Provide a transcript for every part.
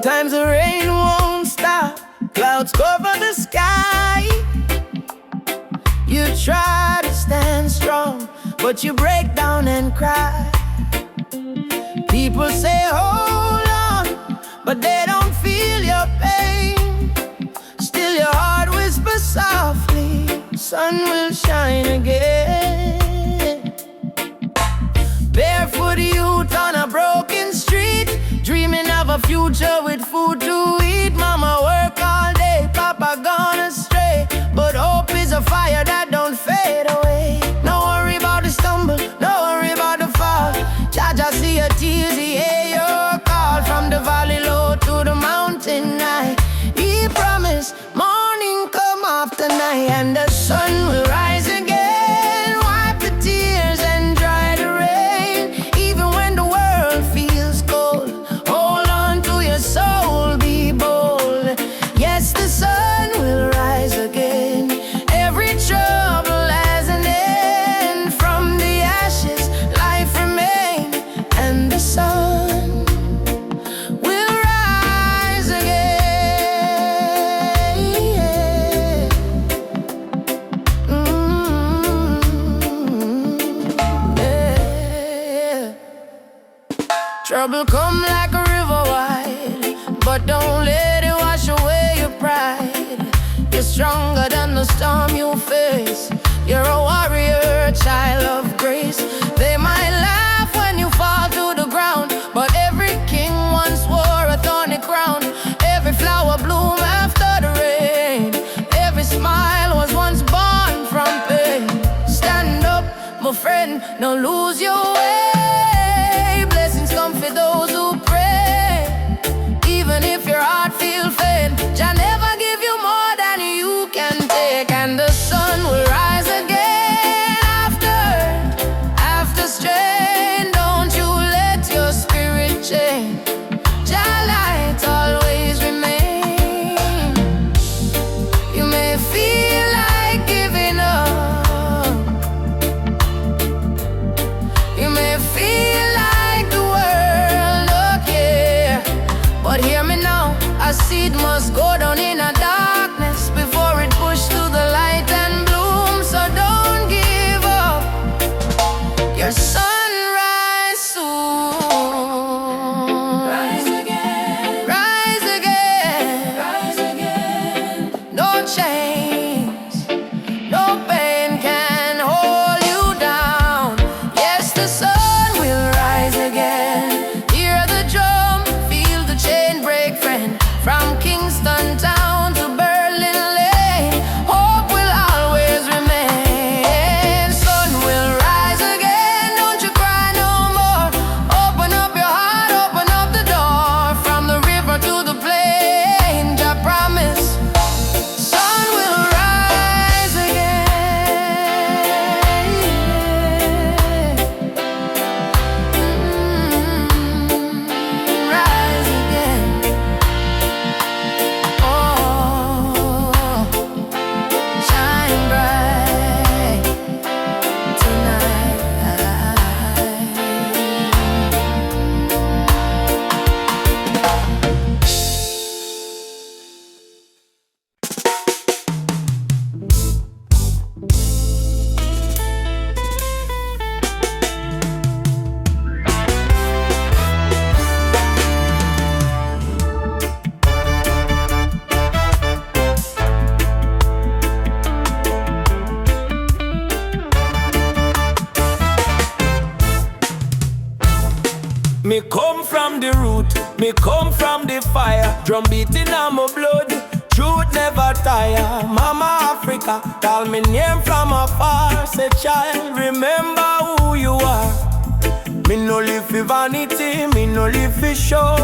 Sometimes the rain won't stop, clouds cover the sky. You try to stand strong, but you break down and cry. People say hold on, but they don't feel your pain. Still your heart whispers softly, sun will shine again. Barefoot youth on a broken street, dreaming of a future with food to eat. Mama work all day, Papa gone astray, but hope is a fire that don't fade away. No worry about the stumble, no worry about the fall. Jaja see your tears, he hear your call. From the valley low to the mountain high, he promised morning come after night, and the sun will rise again. Wipe the tears and dry the rain. Even when the world feels cold, hold on to your soul, be bold. Yes, the sun will rise again. Every trouble has an end. From the ashes, life remains, and the sun will rise again. Yeah. Trouble come like a river wide, but don't let it wash away your pride. You're stronger than the storm you face. You're a warrior, child of grace. They might laugh when you fall to the ground, but every king once wore a thorny crown. Every flower bloom after the rain. Every smile was once born from pain. Stand up, my friend, don't lose your way. Blessings come for those who pray. Even if your heart feels faint, Jah never give you more than you can take. And the sun will rise again after strain. Don't you let your spirit change. Jah light always remain. You may feel like giving up, you may feel like the world don't care, but hear me now, a seed must go down in a darkness before it push to the light and bloom. So don't give up, your sunrise soon. Rise again, rise again, rise again. No chains, no pain can hold you down. Yes, the sun will rise again. Hear the drum, feel the chain break, friend. From Kingston town to Berlin Lane, hope will always remain. Sun will rise again, don't you cry no more. Open up your heart, open up the door. From the river to the plain, Jah promise, sun will rise again. Rise again. Oh, shine bright tonight. Me come from the root, me come from the fire. Drum beating on my blood, truth never tire. Mama Africa, call me name from afar. Say child, remember who you are. Me no live for vanity, me no live for show.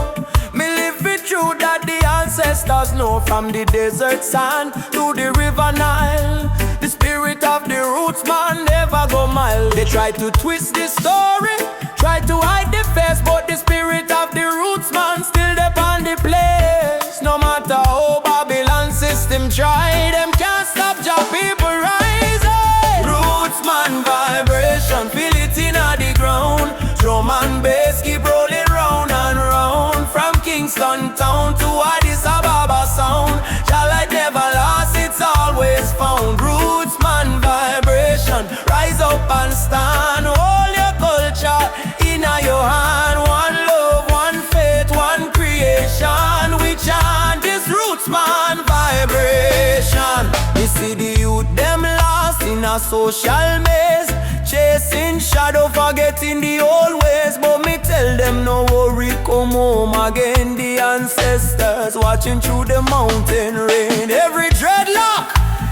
Me live for truth that the ancestors know. From the desert sand to the river Nile, the spirit of the roots man never go mild. They try to twist the story, try to hide the face, but the spirit of the roots man still there on the place. No matter how Babylon system try, them can't stop Jah people rising. Roots man vibration, feel it in the ground. Drum and bass keep rolling round and round. From Kings Kingston town to Addis Ababa sound. Jah light never lost, it's always found. Roots man vibration, rise up and stand. Hold your culture in your hand. One love, one faith, one creation. We chant this roots man vibration. You see the youth them lost in a social maze, chasing shadow, forgetting the old ways. But me tell them no worry, come home again. The ancestors watching through the mountain rain. Every dreadlock,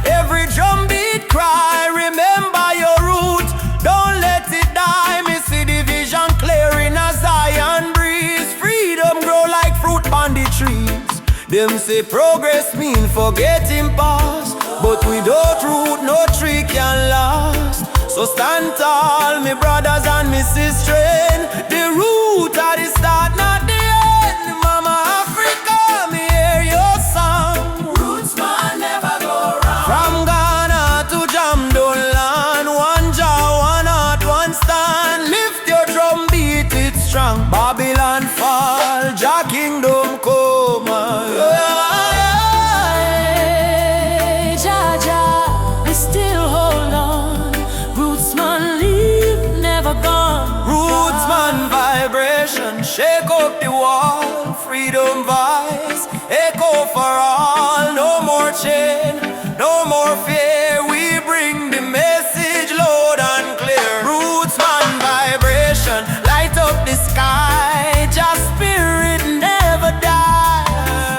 every drum beat cry, remember your root, don't let it die. Me see the vision clearing as Zion breeze. Freedom grow like fruit on the trees. Them say progress mean forgetting past, but without root no tree can last. So stand tall, me brothers and me sisters. The root at the start, not the end. Mama Africa, me hear your song. Roots man never go wrong. From Ghana to Jamdoland, one jaw, one heart, one stand. Lift your drum, beat it strong. Babylon fall, Jah kingdom come. Jah, Jah, we still hold on. Roots man live, never gone. Roots man vibration, shake up the wall. Freedom voice, echo for all. No more chain, no more fear. We bring the message loud and clear. Roots man vibration, light up the sky. Just spirit never die.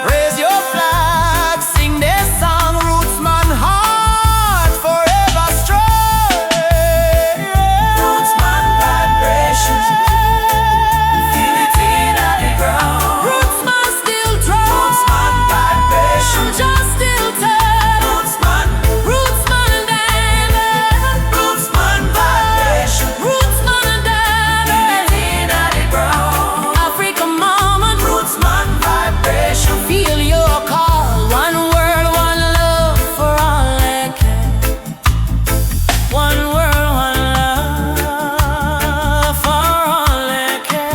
Raise your flag, sing this song. Roots man heart forever strong. Roots man vibration, feel it in the ground. Roots man still drum. Roots man vibration, Just still turn. roots man, Roots man dance. roots man vibration, Roots man dance. feel it in the ground. Africa mama, Roots man vibration, feel your call. One world, one love for all that can. One world, one love for all that can.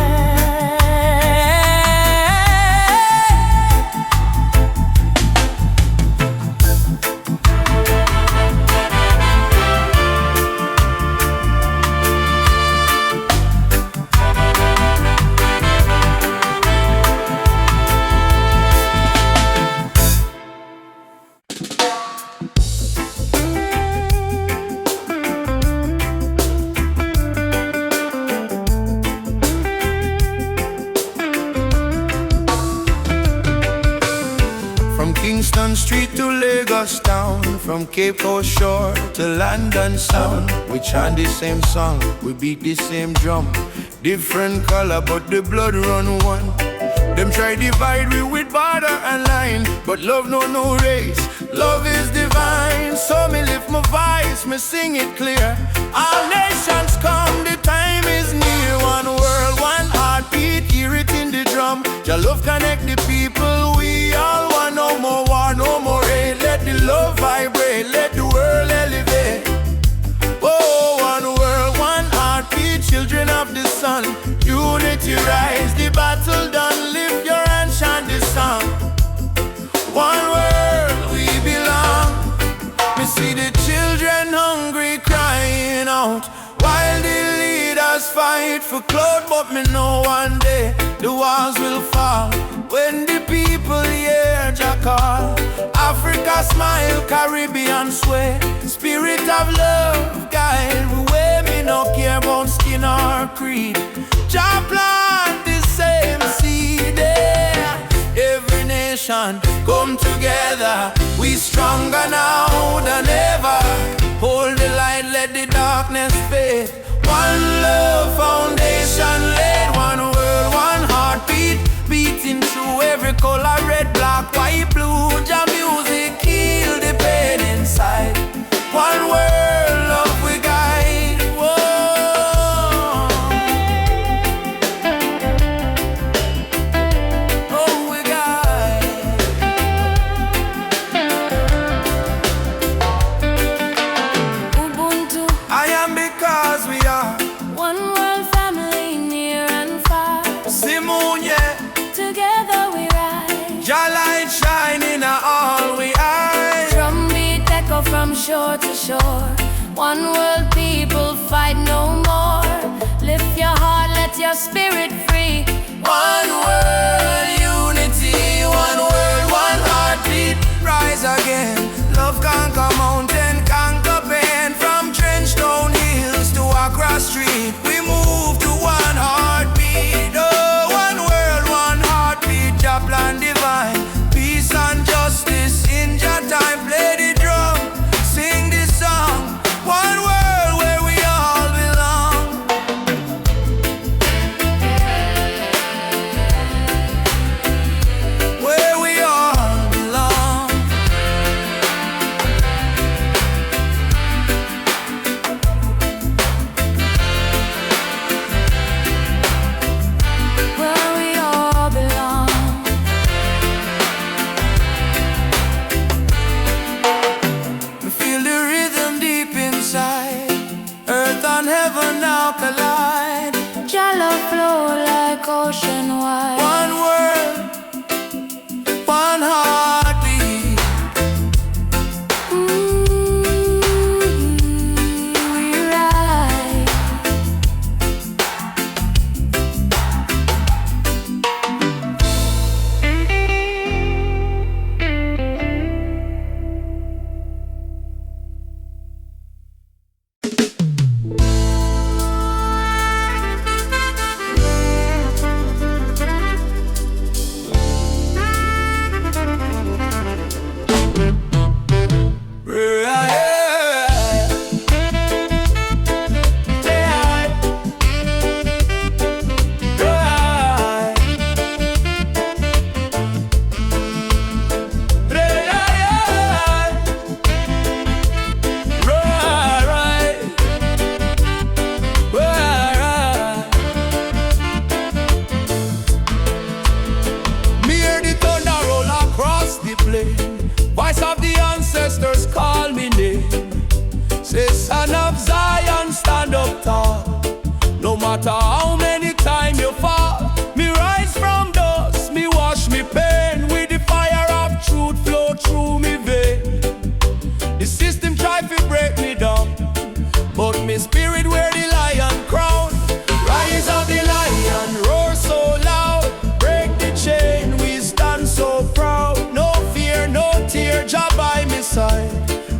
From Kingston Street to Lagos town, from Cape Coast shore to London sound, we chant the same song, we beat the same drum. Different color, but the blood run one. Them try divide we with border and line, but love no race, love is divine. So me lift my voice, me sing it clear. All nations come, the time is near. One world, one heartbeat, hear it in the drum. Your love connect the people, we all want. No more war, no more hate. Let the love vibrate, let the world elevate. Oh, one world, one heartbeat, children of the sun. Unity rise, the battle done. Lift your hand, chant this song. One world, we belong. Me see the children hungry, crying out, while the leaders fight for clout. But me know one day the walls will fall when the people hear Jah call. Africa smile, Caribbean sway. Spirit of love guide we way. Me no care about skin or creed. Jah plant the same seed there. Every nation come together. We stronger now than ever. Hold the light, let the darkness fade. One love foundation laid. One world, one heartbeat, beating through every color. Red, black, white, blue. Jah music heal the pain inside. One world, love we guide. Whoa. shore to shore. One world, people fight no more. Lift your heart, let your spirit free. One world, unity, one world, one heartbeat. Rise again, love conquer mountain, conquer pain. From Trenchtown Hills to Accra Street, we move to one heartbeat. Oh, one world, one heartbeat, Jah plan divine. Peace and justice in Jah time. Play the drum, sing this song. One world where we all belong. Where we all belong. Where we all belong. We feel the rhythm deep inside. Earth and heaven now collide. Jah love flow like ocean wide. One world, one heartbeat. We ride. Me hear the thunder roll across the plain. Voice of the ancestors call me name. Say, son of Zion, stand up tall. No matter how many times you fall, me rise from dust, me wash me pain. With the fire of truth flow through me vein. The system try to break me down, but me spirit wear the lion crown. Rise of the lion, roar so loud. Break the chain, we stand so proud. No fear, no tear, Jah by my side.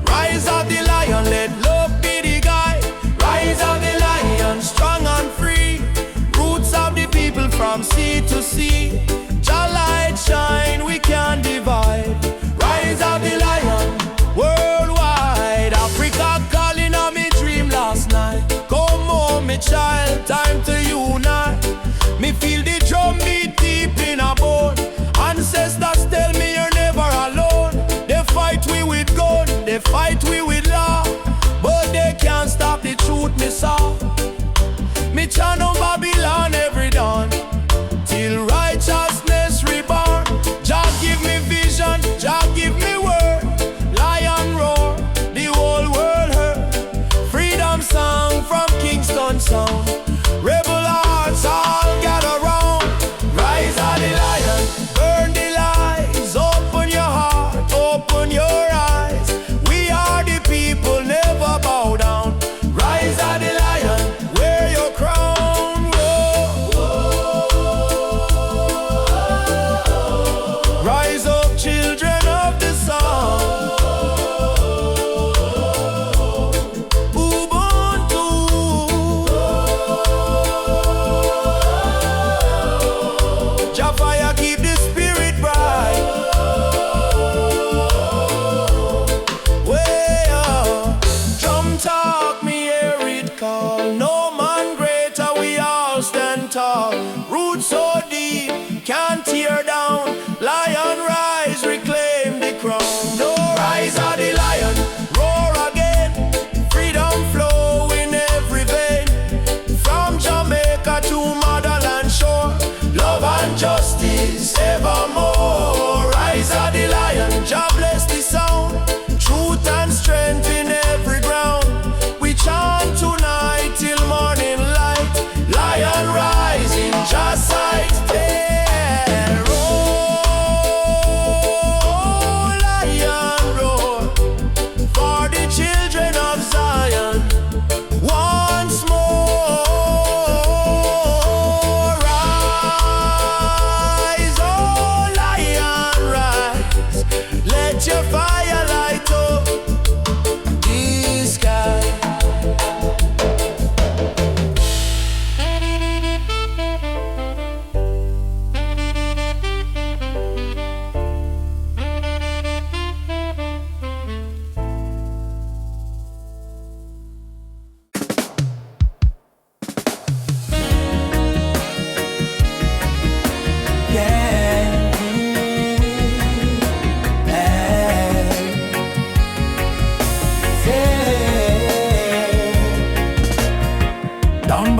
Rise of the lion, let love be the guide. Rise of the lion, strong and free. Roots of the people from sea to sea. Jah light shine, we can't divide. Rise of the lion, worldwide. Africa calling on me dream last night. Come home, me child, time to unite. Me feel the drum beat deep in a bone. Ancestors tell me you're never alone. They fight we with gun, they fight we with law, but they can't stop the truth me saw. Me chant on Babylon every dawn, till righteousness reborn. Jah give me vision, Jah give me word. Lion roar, the whole world heard. Freedom song from Kingston sound. Rebel hearts all gather round. Rise of the lion, burn the lies. Open your heart, open your eyes. We are the people.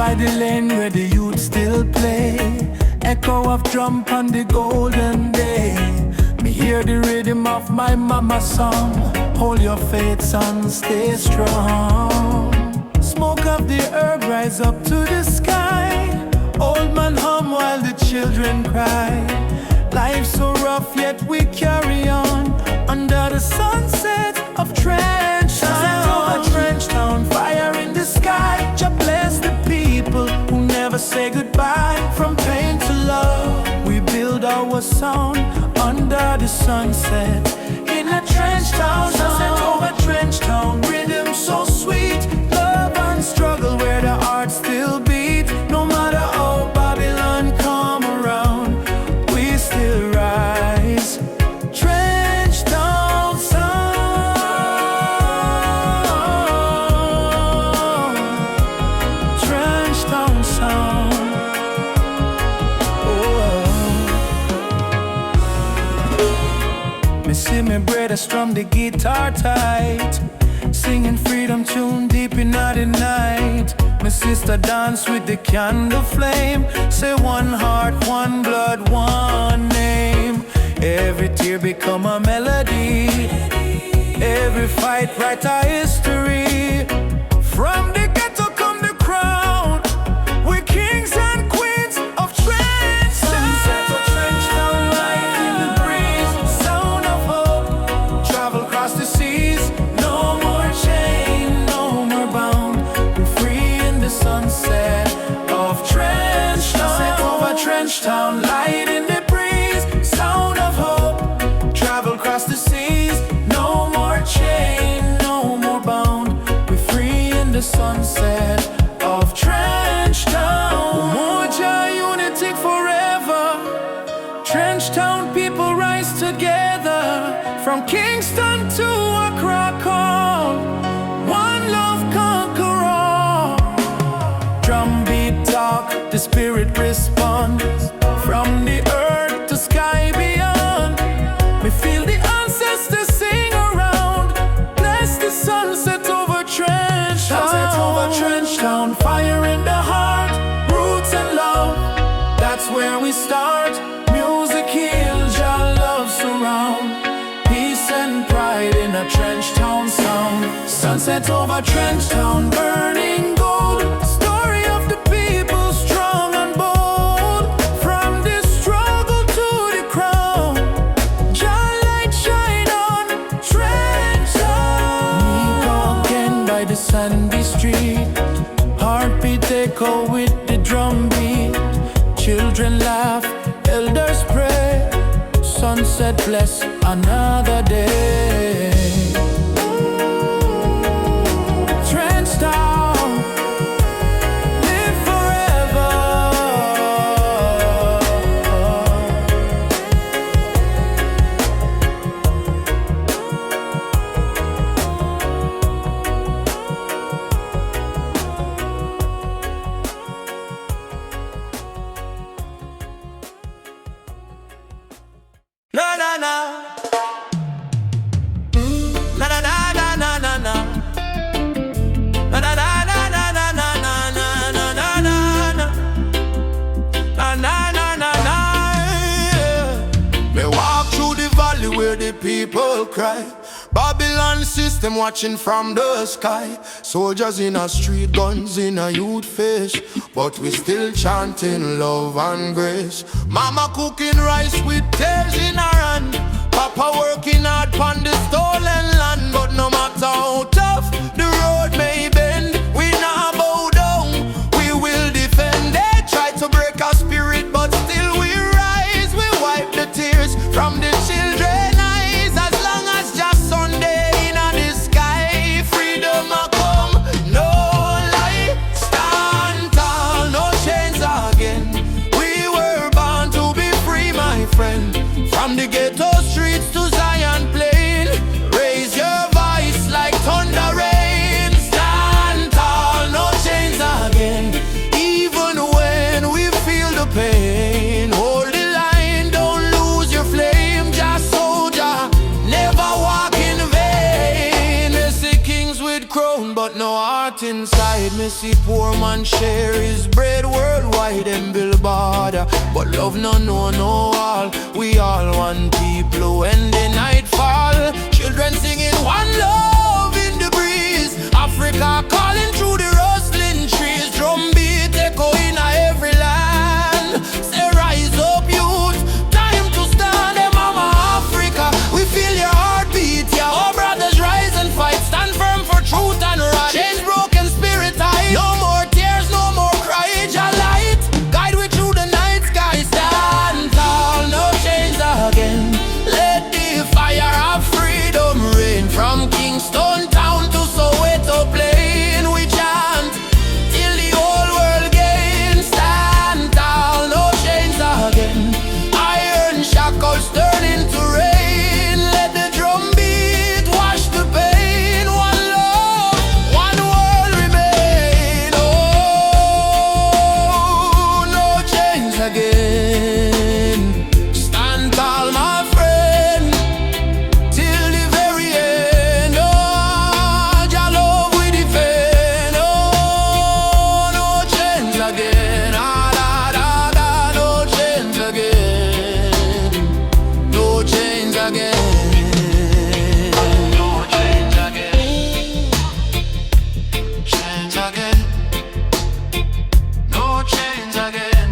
by the lane where the youth still play. Echo of drum on the golden day. Me hear the rhythm of my mama's song. Hold your faith, son, stay strong. Smoke of the herb rise up to the sky. Old man hum while the children cry. Life's so rough yet we carry on under the sunset of Trench Town. Over Trench Town, fire in the sky. Jah bless the people who never say goodbye. From pain to love, we build our sound under the sunset in a Trench Town. Sunset over Trench Town, rhythm so sweet. Love and struggle where the heart still beat. No matter how Babylon come around, we still rise. Trench Town sound. Trench Town sound. Me see me brother strum the guitar tight, singing freedom tune deep in the night. My sister dance with the candle flame. Say one heart, one blood, one name. Every tear become a melody. Every fight write a history. From the ghetto come the crown. We're kings and queens of Trench Town. Sunset of Trench Town, light in the breeze. Sound of hope, travel across the seas. No more chain, no more bound. We're free in the sunset of Trench Town. Sunset over Trench Town, light in the breeze. Sound of hope, travel across the seas. No more chain, no more bound. We're free in the sunset of Trench Town. Umoja, unity forever. Trench Town people rise together. From Kingston to Accra call. One love conquer all. Drum beat talk, the spirit respond. From the earth to sky beyond, we feel the ancestors sing around. Bless the sunset over Trench Town. Sunset over Trench Town, fire in the heart. Roots and love, that's where we start. Music heals, your love surround. Peace and pride in a Trench Town sound. Sunset over Trench Town, burning gold. Story of the people, strong and bold. From the struggle to the crown, Jah light shine on Trench Town. We go again by the sandy street. Heartbeat echo with the drum beat. Children laugh, elders pray. Sunset bless another day. Trench Town, live forever. Na na na. Na na na na na na na. Na na na na na na na na na na na na. Na na na na na. Me walk through the valley where the people cry. Babylon system watching from the sky. Soldiers in a street, guns in a youth face, but we still chanting love and grace. Mama cooking rice with tears in her hand. Papa working hard on the stolen land. But no matter how tough the road may bend, we not bow down, we will defend. They try to break our spirit, but still we rise. We wipe the tears from the children's eyes. As long as just Sunday in the sky, freedom a come, no lie. Stand tall, no chains again. We were born to be free, my friend. From the ghetto streets to Zion Plain, raise your voice like thunder. crown, but no heart inside. Me see poor man share his bread worldwide and build border, but love no know no all. We all one people when the night fall. Children singing one love in the breeze. Africa calling through the rustling trees. Drum beat echo in every land. Say rise up youth, time to stand. Hey mama Africa, we feel your heartbeat. Yeah, oh brothers rise and fight. Stand firm for truth and right. Change broken spirit high. No more tears, no more cry. Jah light, guide we through the night sky. Stand tall, no change again. Let the fire of freedom rain. From Kingston town to Soweto plain, we chant till the whole world gains. Stand tall, no change again. Iron shackles turn into rain. Let the drum beat wash the pain. One love, one world remain. Oh, no change again. Stand tall, my friend, till the very end. Oh, Jah love we defend. Oh, no change again. Ah, da, da, da, no change again. No change again. No change again. Change again. No change again.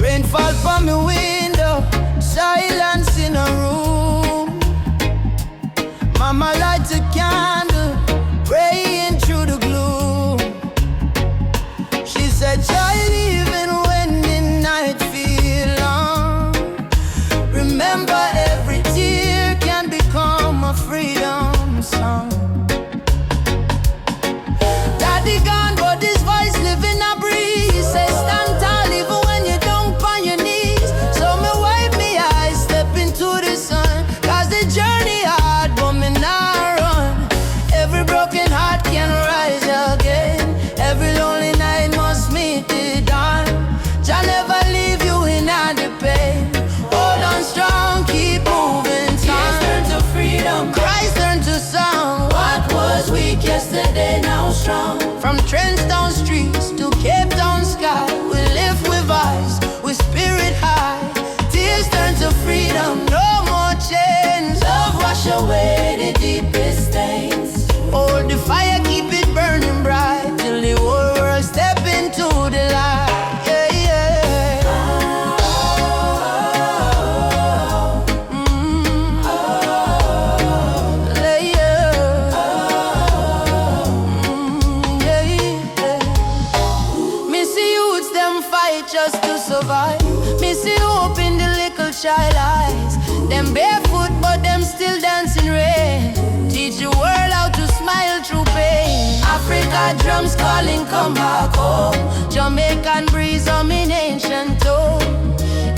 Rain fall from my window, silence in a room. Mama lights a candle, praying through the gloom. She said, child, even when the night feel long, remember every tear can become a freedom song. Daddy gone, but his voice live in a breeze. Say stand tall even when you don't on your knees. So me wipe me eyes, step into the sun. Cause the journey hard, but me not run. Every broken heart can rise again. Every lonely night must meet the dawn. Jah never leave you in the pain. Hold on strong, keep moving. Tears turn to freedom, cries turn to song. What was weak yesterday now strong. From Trenchtown streets to Cape Town sky, we lift with eyes, with spirit high. Tears turn to freedom, no more chains. Love wash away the deepest stains. Hold the fire, keep it burning bright till the whole world step into the light. Yeah, yeah. Missy youths them fight just to survive. Missy hope in the little child eyes. Them barefoot but them still dancing rain. Teach the world how to smile through pain. Africa drums calling come back home. Jamaican breeze on in ancient tone.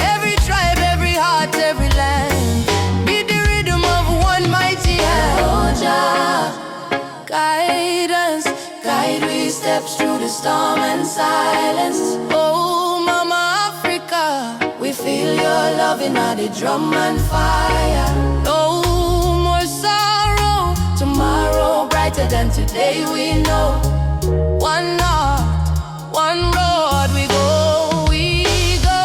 Every tribe, every heart, every land. Beat the rhythm of one mighty hand. Oh Jah, guide us, guide we steps through the storm and silence. Oh Mama Africa, we feel your love in the drum and fire. No more sorrow, tomorrow brighter than today we know. One heart, one road we go, we go.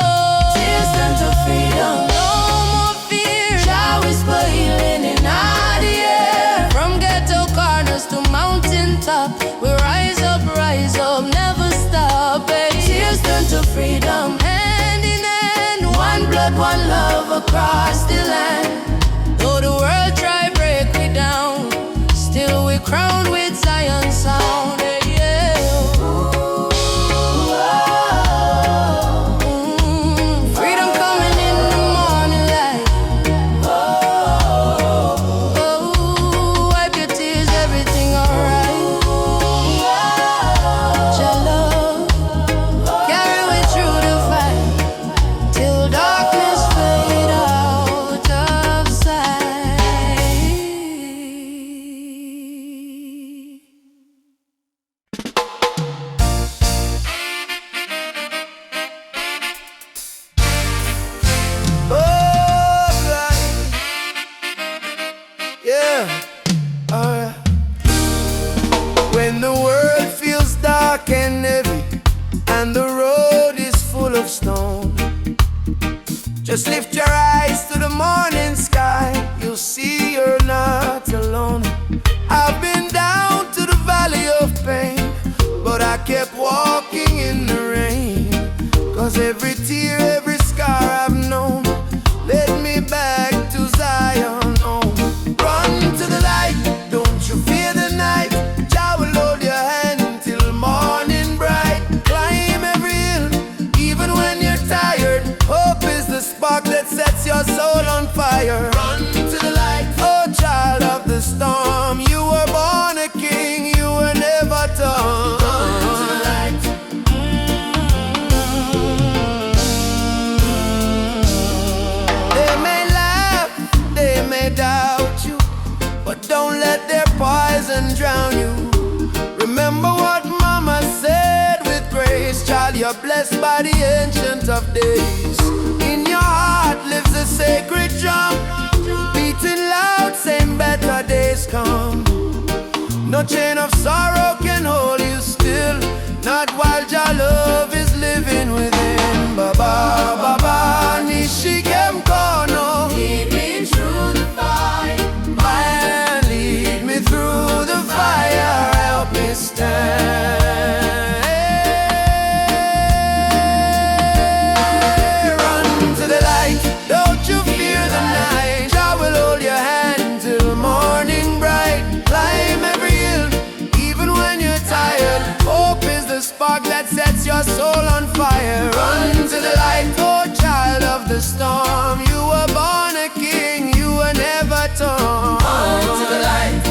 Tears turn to freedom, no more fear. Jah whisper healing in the air. From ghetto corners to mountain top, we rise up, never stop. Tears turn to freedom, hand in hand. One blood, one love across the land. Though the world try break me down, still we crowned with Zion sound. Yeah, yeah. Freedom coming in the morning light. Wipe your tears, everything alright. Jah love, carry me through the fight till darkness Just lift your eyes to the morning sky, you'll see you're not alone. I've been down to the valley of pain, but I kept walking in the rain. Cause every tear, every scar I've known led me back to Zion home. Run to the light, don't you fear the night. Jah will hold your hand till morning bright. Climb every hill, even when you're tired. Hope is the spark that sets your soul on fire. Run to the light, oh child of the storm. You were born a king, you were never torn. Run to the light. They may laugh, they may doubt you, but don't let their poison drown you. Remember what mama said with grace. Child, you're blessed by the ancient of days. In your heart lives a sacred drum, beating loud, saying better days come. No chain of sorrow can hold you still, not while your love is living within. Baba, Baba, Nishikem Kono. Lead me through the fire, man, lead me through the fire, help me stand. Run to the light, don't you fear the night. Jah will hold your hand till morning bright. Climb every hill, even when you're tired. Hope is the spark that sets your soul on fire. Run to the light, oh child of the storm. You were born a king, you were never torn. Run to the light.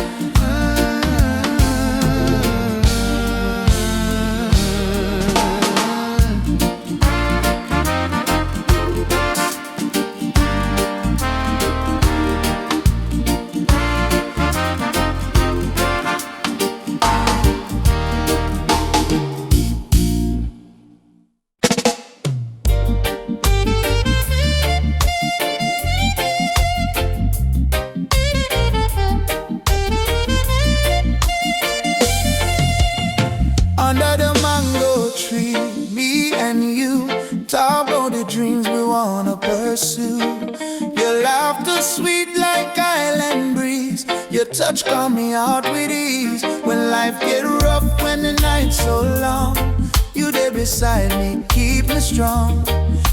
Under the mango tree, me and you talk about the dreams we wanna pursue. Your laughter sweet like island breeze, your touch calm me out with ease. When life get rough, when the night's so long, you there beside me, keep me strong.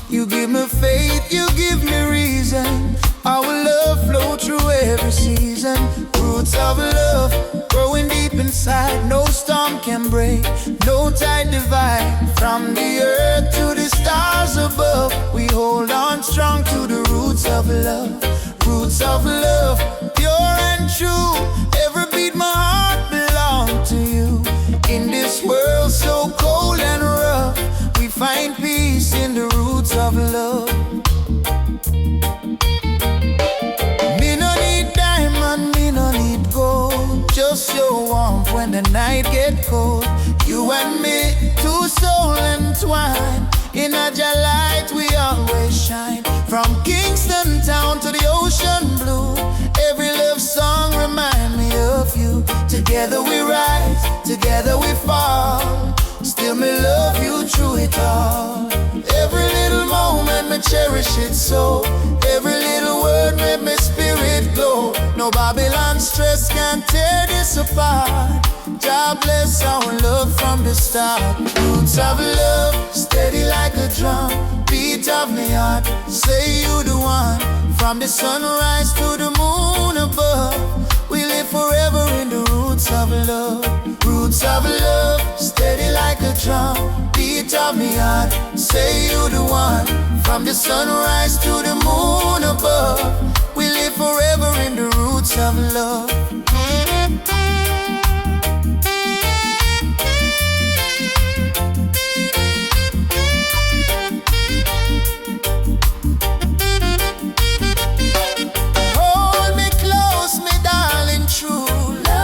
You give me faith, you give me reason. Our love flow through every season. Roots of love growing deep inside. No storm can break, no tide divide. From the earth to the stars above, we hold on strong to the roots of love. Roots of love, pure and true. Every beat my heart belongs to you. In this world so cold and rough, we find peace in the roots of love. Me no need diamond, me no need gold, just your warmth when the night get cold. You and me, two souls entwined. In a light we always shine. From Kingston town to the ocean blue, every love song remind me of you. Together we rise, together we fall. Still me love you through it all. Every little moment me cherish it so. Every little word made my spirit glow. No Babylon stress can tear this apart. God bless our love from the start. Roots of love, steady like a drum. Beat of me heart, say you the one. From the sunrise to the moon above, we live forever in the roots of love. Roots of love, steady like a drum. Beat of me heart, say you the one. From the sunrise to the moon above, we live forever in the roots of love.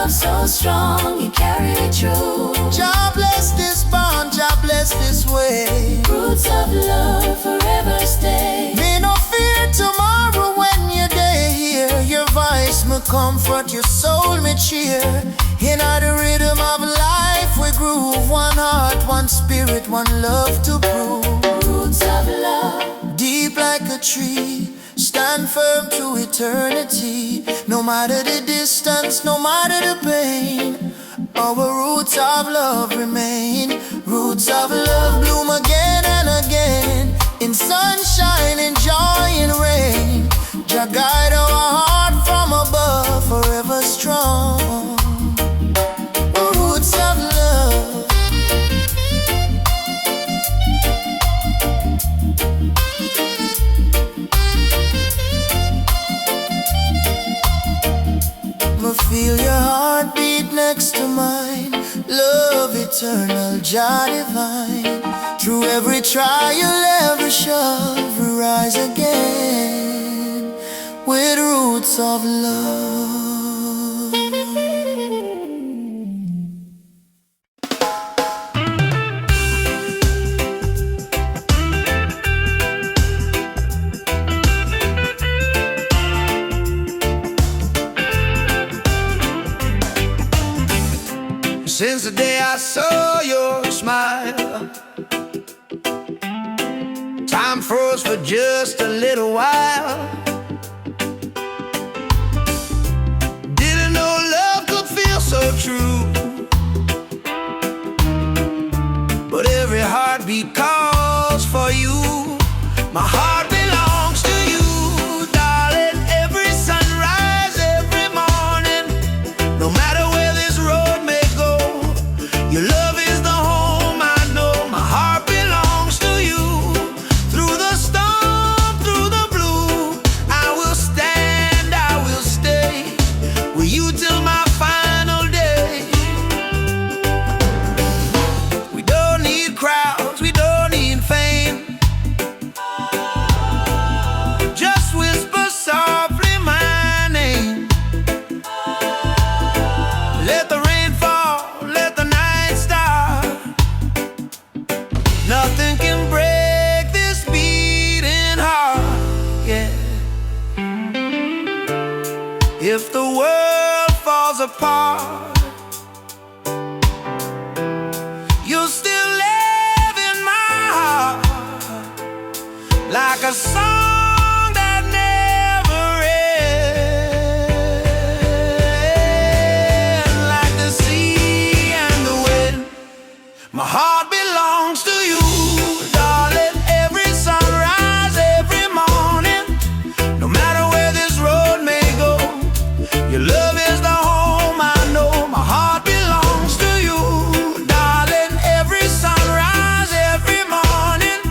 So strong, you carry it through. Jah bless this bond, Jah bless this way. Roots of love forever stay. Me no fear tomorrow when you're there here. Your voice me comfort, your soul me cheer. In the rhythm of life we groove. One heart, one spirit, one love to prove. Roots of love, deep like the tree, stand firm to eternity. No matter the distance, no matter the pain, our roots of love remain. Roots of love bloom again and again, in sunshine, in joy, in rain. Jah guide our heart from above, forever strong. Roots of love. Feel your heartbeat next to mine. Love eternal, Jah divine. Through every trial, every shove, we rise again with roots of love. Since the day I saw your smile, time froze for just a little while. Didn't know love could feel so true, but every heartbeat calls for you. My heart belongs to you, darling. Every sunrise, every morning, no matter where this road may go, your love is the home I know. My heart belongs to you. Through the storm, through the blue, I will stand, I will stay with you till my final day. We don't need crowds, we don't need fame. Just whisper softly my name. Let the rain fall, let the night start. Nothing can break this beating heart, yeah. If the world falls apart, you'll still live in my heart, like a song that never ends, like the sea and the wind. My heart belongs to you, darling. Every sunrise, every morning, no matter where this road may go, your love is the home I know. My heart belongs to you, darling. Every sunrise, every morning.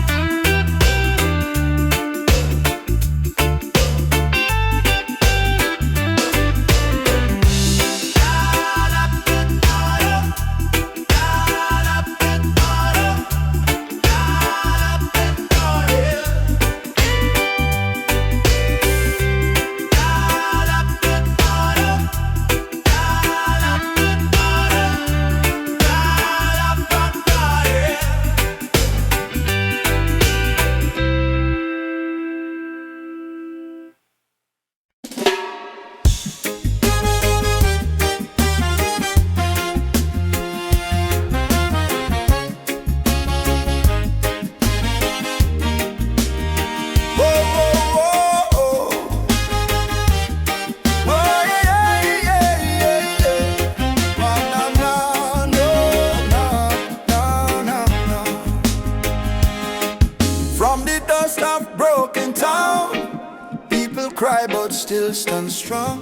From the dust of broken town, people cry but still stand strong.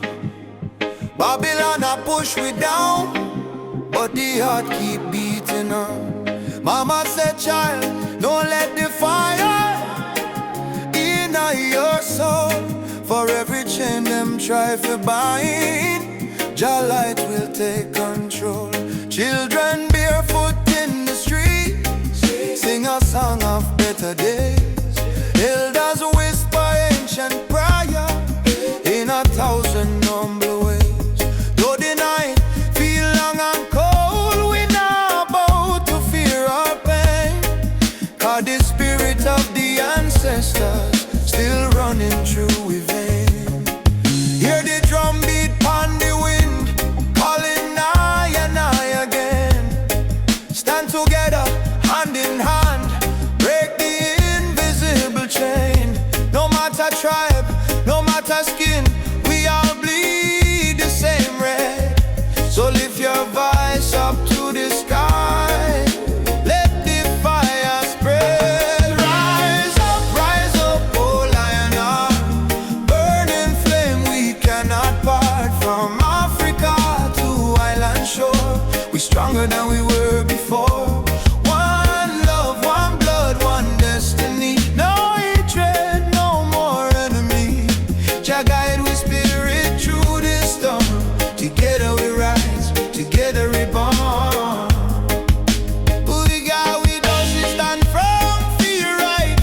Babylon a push we down, but the heart keep beating on. Mama said, child, don't let the fire in your soul. For every chain them try to bind, Jah light will take control. Children barefoot in the streets, sing a song of better days. Elders whisper ancient prayer in 1,000 humble ways. Though the night feel long and cold, we not about to fear or pain, 'cause the spirit of the ancestors still running through we vein. Hear the drum beat on the wind, calling nigh and nigh again. Stand together, hand in hand, break the tribe, no matter skin, we all bleed the same red. So lift your voice up to the sky, let the fire spread. Rise up, oh lion heart, burning flame we cannot part. From Africa to island shore, we stronger than we were before. One love, one blood, one destiny. No hatred, no more enemy. Jah guide we spirit through this storm. Together we rise, together we born. We got with us, we stand firm, feel right.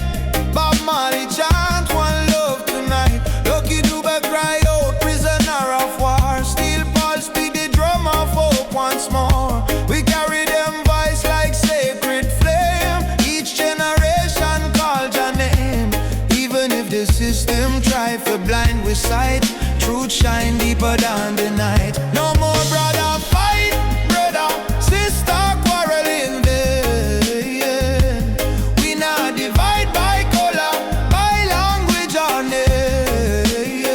Bob Marley chant one love tonight. Lucky Dube cried out, prisoner of war. Steel Paul speak the drum of hope once more. We carry them voice like sacred flame. Each generation call your name. Even if the system try for blind with sight, truth shine deeper than the night. No more brother fight, brother, sister quarreling there. We not divide by color, by language or name.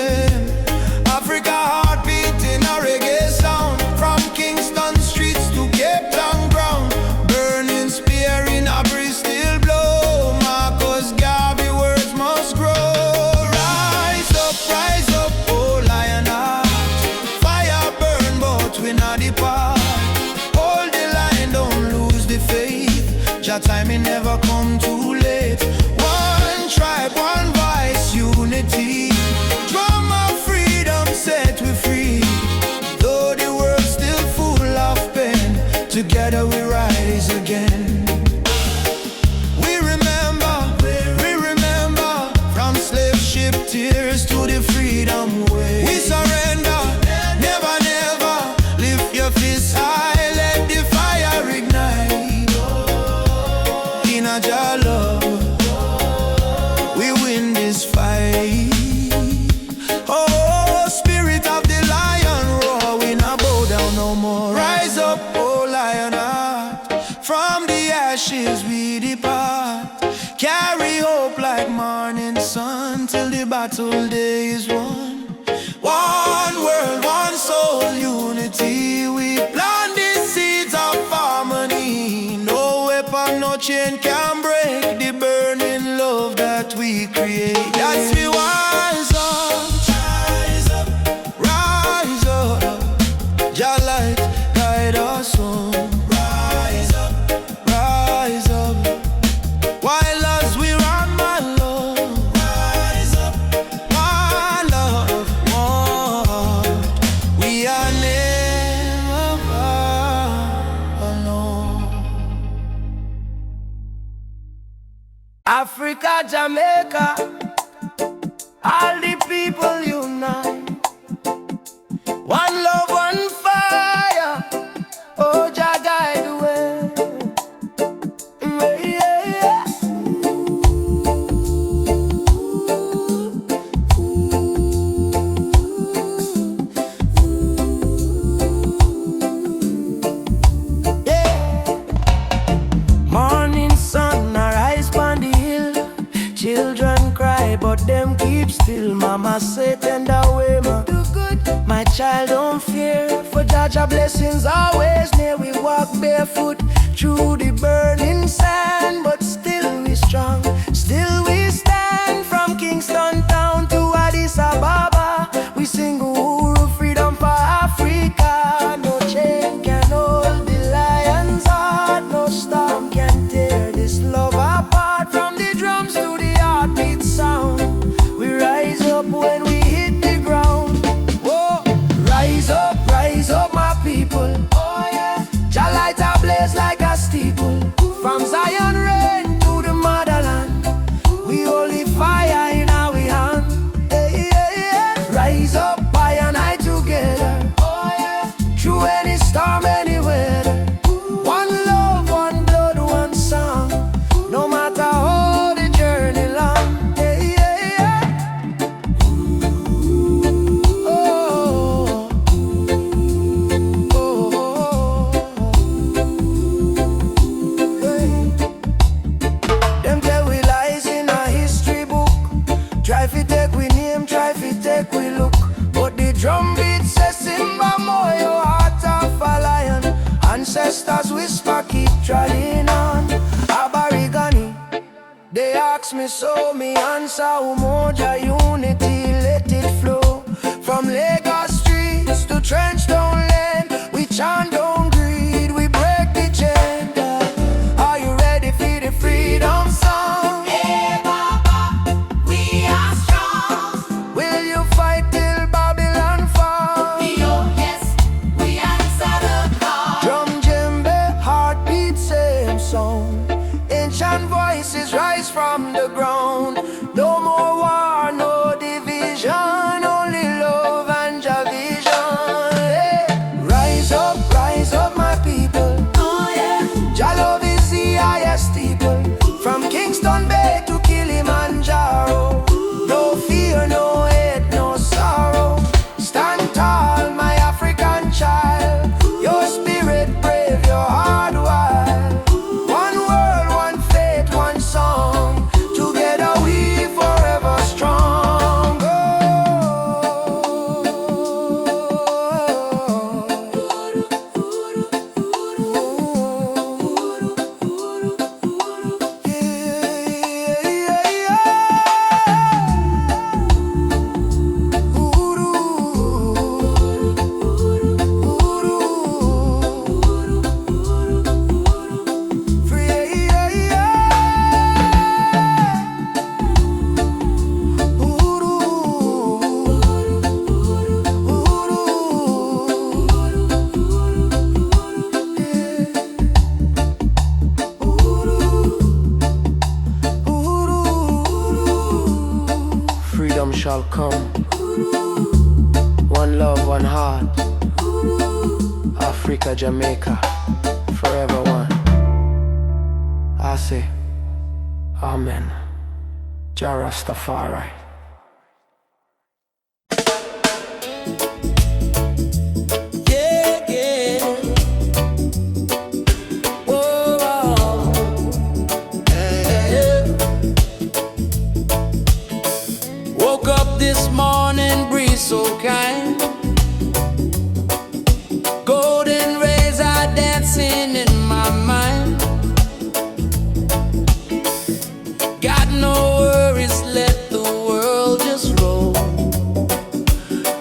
Africa heartbeat in a reggae sound. From Kingston streets to Cape Town ground. Burning spear in a breeze still blow. Marcus Garvey words must grow. Rise up, oh lion heart. Fire burn but we not depart. Hold the line, don't lose the faith. Jah time it never come too late. One tribe, one voice, unity. Drum of freedom set we free. Though the world still full of pain, together we rise again. We remember, from slave ship tears to the freedom way. We surrender, never, never. Lift your fists high, let the fire ignite. In a Jah love, we win this fight. Oh, spirit of the lion roar, we not bow down no more. Rise up, oh lion heart. From the ashes we depart. Carry hope like morning sun till the battle day is won. One world, one soul, unity. We plant the seeds of harmony. No weapon, no chain can break the burning love that we create. That's we rise up, rise up. Jah light guide us home. Rise up. While as we run, my love. Rise up, my love, one. We are never alone. Africa, Jamaica, all the people unite. One love, one fire. Oh, Jah guide the way. Yeah. Morning sun arise on the hill. Children cry but them keep still. Mama say tender way, ma do good. My child don't fear, for Jah blessings always near. We walk barefoot through the burning sand, but still we strong, still we stand. From Kingston town to Addis Ababa, we sing Uhuru, freedom for Africa. No chain can hold the lion's heart, no storm can tear this love apart. From the drums to the heartbeat sound, we rise up when we hit the ground. Whoa, rise up my people. Oh yeah, Jah light a blaze like a steeple. From Zion rain to the motherland, we holy fire in our hand. Hey, yeah, yeah. Rise up, I and I together. Oh yeah, through any storm, any weather. One love, one blood, one song. No matter how the journey long. Hey, yeah, yeah. Oh, hey. Them tell we lies in a history book. Try to take take we look. But the drum beat says Simba more, your heart of a lion. Ancestors whisper, keep trying on. Aborigine, they ask me so, me answer Umoja unity, let it flow. From Lagos streets to Trenchtown Lane, we chant down greed, we break the chain. Are you ready for the freedom song? Hey Baba, we are strong. Will you fight till Babylon fall? Oh yes, we answer the call. Drum, djembe, heartbeat, same song. Ancient voices rise from the ground. No more war, no division, only love and Jah vision. Hey, rise up, my people. Oh yeah, Jah love is the highest people. From Kingston Bay to Kilimanjaro. No fear, no hate, no sorrow. Stand tall, my African child. Your spirit brave, your heart wild. One world, one faith, one song. Together we forever strong. Freedom shall come. One love, one heart. Africa, Jamaica, forever one. I say, Amen. Jah Rastafari. Yeah, yeah. Whoa, yeah. Woke up this morning, breeze so kind. Golden rays are dancing in my mind. Got no worries, let the world just roll.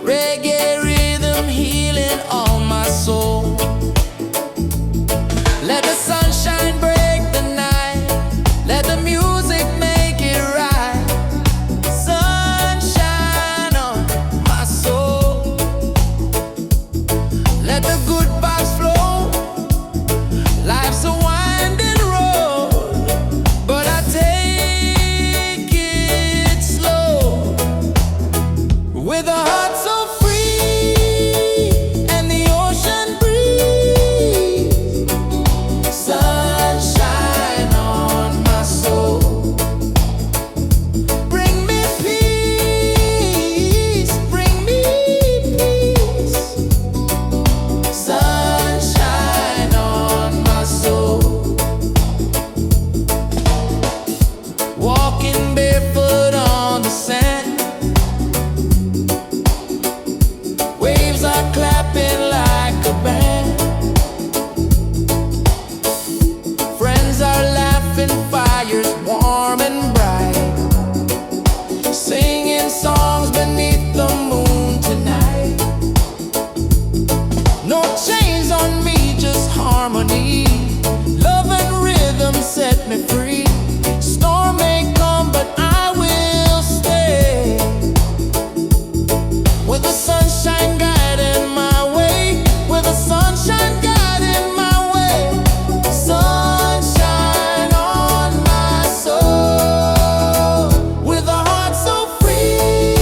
Reggae rhythm healing all my soul. Let the sunshine break the night. Let the music make it right. Sunshine on my soul. Let the good vibes flow. Life's a winding road, but I take it slow. With a heart so free and the ocean breeze. Sunshine on my soul. Bring me peace, bring me peace. Sunshine on my soul. Walking barefoot on the sand. Waves are clapping like a band. Friends are laughing, fires warm and bright. Singing songs beneath the moon tonight. No chains on me, just harmony. Love and rhythm set me free. Storm may come, but I will stay. With the sunshine guiding my way. With the sunshine guiding my way. Sunshine on my soul. With a heart so free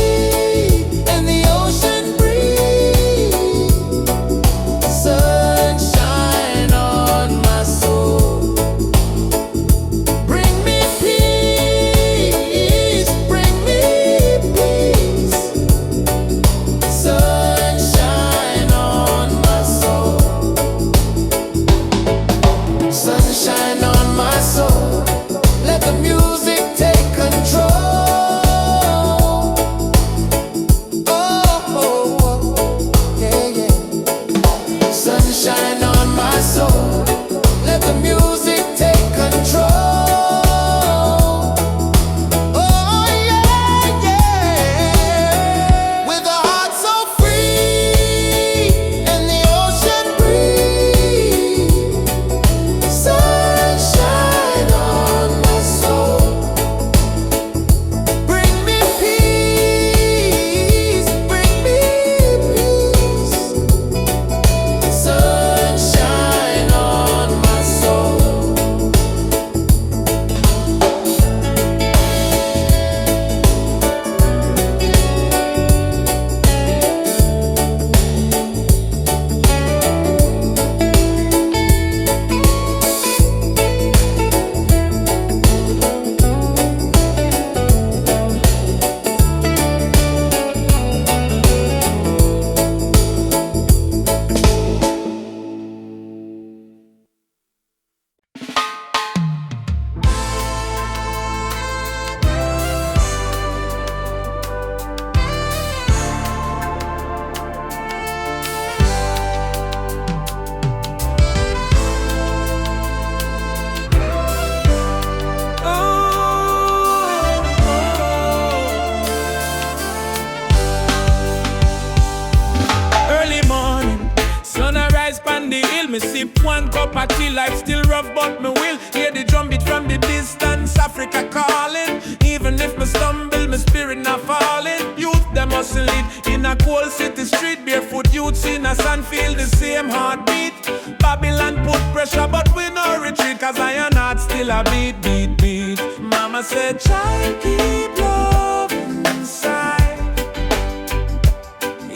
Me sip one cup of tea, life still rough, but me will hear the drum beat from the distance. Africa calling. Even if me stumble, my spirit not falling. Youth them hustle it in a cold city street. Barefoot youths in a sand feel the same heartbeat. Babylon put pressure, but we no retreat, cause iron heart still a beat, beat, beat. Mama said, child, keep love inside.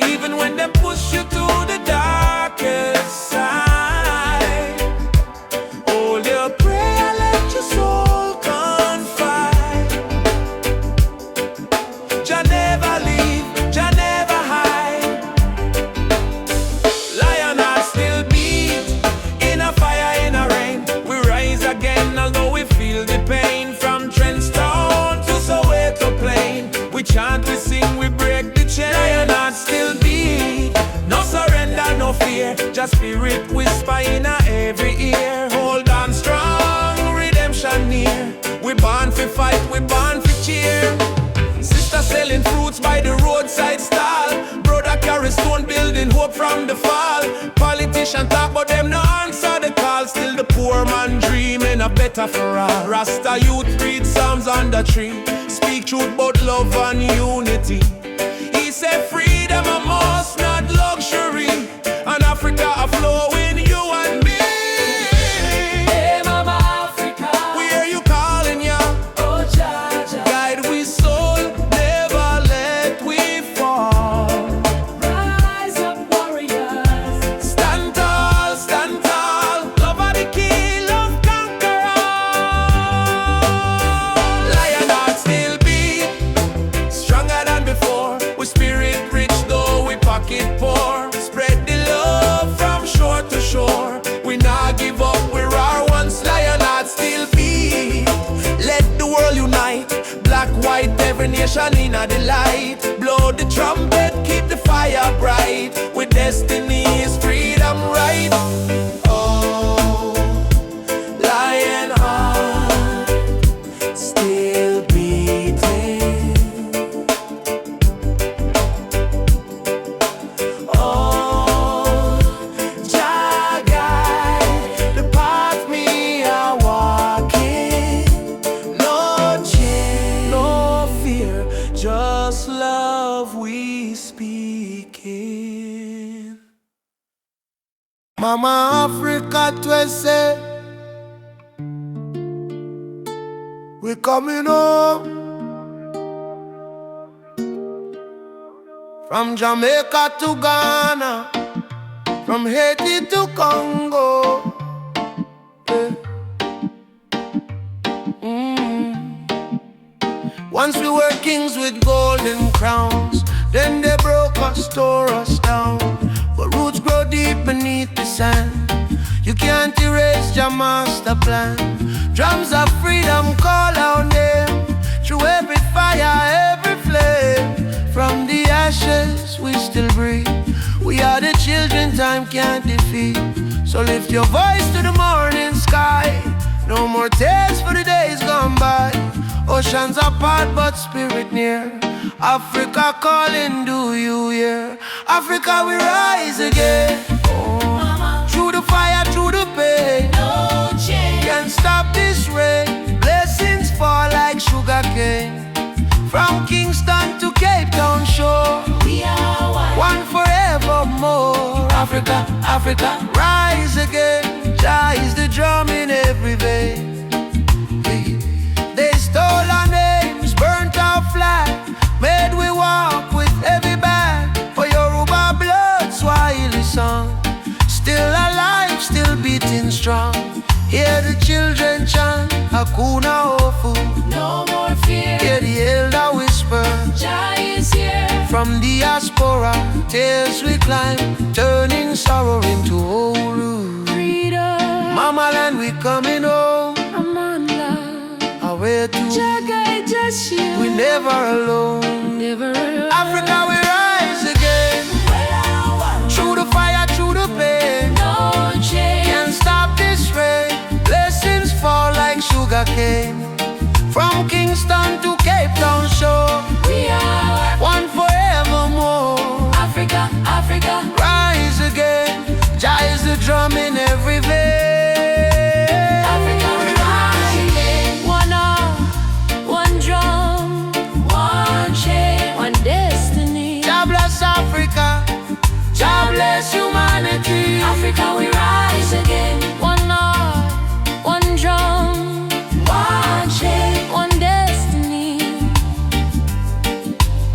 Even when they push you to the darkest side, hold your prayer, let your soul confide. Jah never leave, Jah never hide. Lion heart still beat, in a fire, in a rain. We rise again, although we feel the pain. From Trenchtown to Soweto Plain, we chant, we sing, we break the chain. Lion heart still beat, no surrender, no fear. Just spirit whisper in a every ear. Hold on strong, redemption near. We born for fight, we born for cheer. Sister selling fruits by the roadside stall. Brother carry stone building hope from the fall. Politician talk but them no answer the call. Still the poor man dreaming a better for all. Rasta youth read psalms on the tree. Speak truth about love and unity. He said freedom a must, not luxury. And Africa a flow in you and me. Hey, Mama Africa. We hear you calling, ya. Oh, Jah, Jah. Guide we soul, never let we fall. Rise up, warriors. Stand tall, love are the key, love conquer all. Lion heart still beat, stronger than before. We spirit rich though we pocket poor. Spread the love from shore to shore. We not give up, we're our once. Lion heart still beat. Let the world unite. Black, white, every nation in a delight. Blow the trumpet, keep the fire bright. With destiny is freedom right. Oh, lion heart still beating. Oh, Jah guide the path me are walking. No change, no fear, just love we speaking. Mama Africa twese, we coming home. From Jamaica to Ghana, from Haiti to Congo. Yeah. Once we were kings with golden crowns, then they broke us, tore us down. But roots grow deep beneath the sand. You can't erase your master plan. Drums of freedom call our name. Through every fire, every flame. From the ashes we still breathe. We are the children time can't defeat. So lift your voice to the morning sky. No more tears for the days gone by. Oceans apart but spirit near. Africa calling, do you hear? Africa we rise again. Mama, Through the fire, through the pain. no change. Can't stop this rain. Blessings fall like sugar cane. From Kingston to Cape Town shore. We are one. One forevermore. Africa, Africa, rise again. Jah is the drum in every vein. They stole our names, burnt our flag, made we walk with heavy bag. For Yoruba blood, Swahili song, still alive, still beating strong. Hear the children chant, Hakuna Hofu. No more fear. Hear the elder whisper, Jah is here. from diaspora, tears we climb, turning sorrow into holy. Freedom. Mama land, we coming home. Amanda. Away to, Jah guide us here. we never alone. Never alone. Africa, we rise again. Through the fire, through the pain. No change. Can't stop this rain. Blessings fall like sugar cane. From Kingston to Cape Town shore. We are One forevermore. Africa, Africa. Rise again. Jah is the drum in every Africa we rise again. One heart, one drum, One shape, one destiny.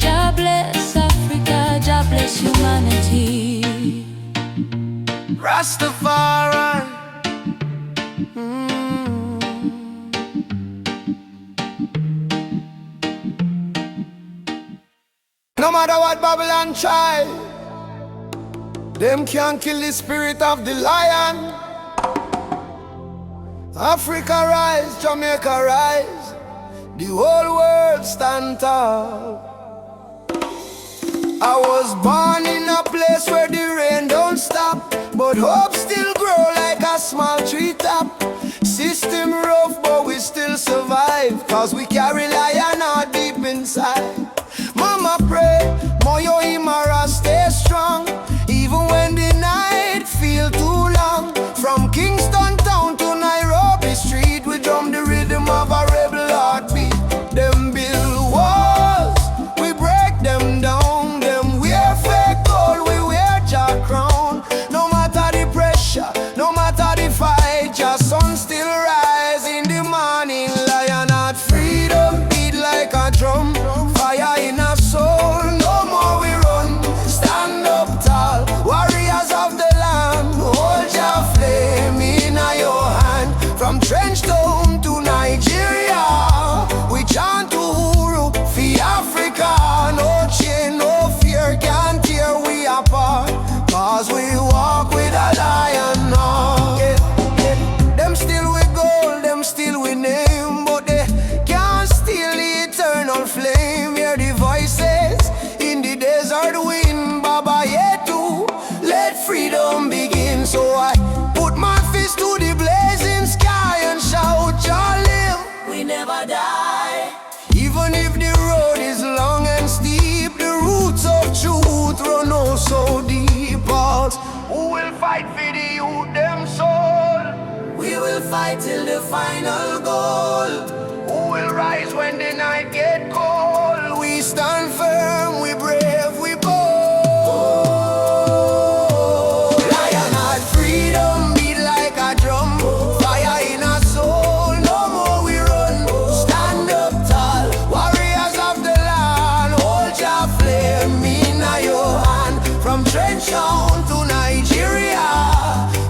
God bless Africa, God bless humanity. Rastafari. No matter what Babylon try, them can't kill the spirit of the lion. Africa rise, Jamaica rise, the whole world stand tall. I was born in a place where the rain don't stop, but hope still grow like a small tree top. System rough, but we still survive, cause we carry lion out deep inside. Mama pray, Moyo Imara stay strong, even when the night feel too long. From Kingston town to Nairobi street, we drum the rhythm of a rebel heartbeat. Them build walls, we break them down. Them wear fake gold, we wear Jah crown. No matter the pressure, no matter the fight, Jah sun still rise in the morning. Lion heart freedom beat like a drum. Fire in our soul, no more we run. Stand up tall, warriors of the land. Hold your flame in your hand. From trench town to Nigeria, we chant Uhuru for Africa. No chain, no fear can tear we apart, cause we walk with a lion heart. Them still with gold, them still with name, but they can't steal the eternal flame. Hear the voices in the desert wind, Baba Yetu, let freedom begin. So I put my fist to the blazing sky and shout, Jah live, we never die. even if the road is long and steep. The roots of truth run oh so deep. Pulse, who will fight for the youth them soul? We will fight till the final goal. Who will rise when the night get cold? We stand firm, we brave, we bold. Lion heart freedom beat like a drum. Fire in our soul, no more we run. Stand up tall, warriors of the land. Hold your flame in your hand. From trench town to Nigeria,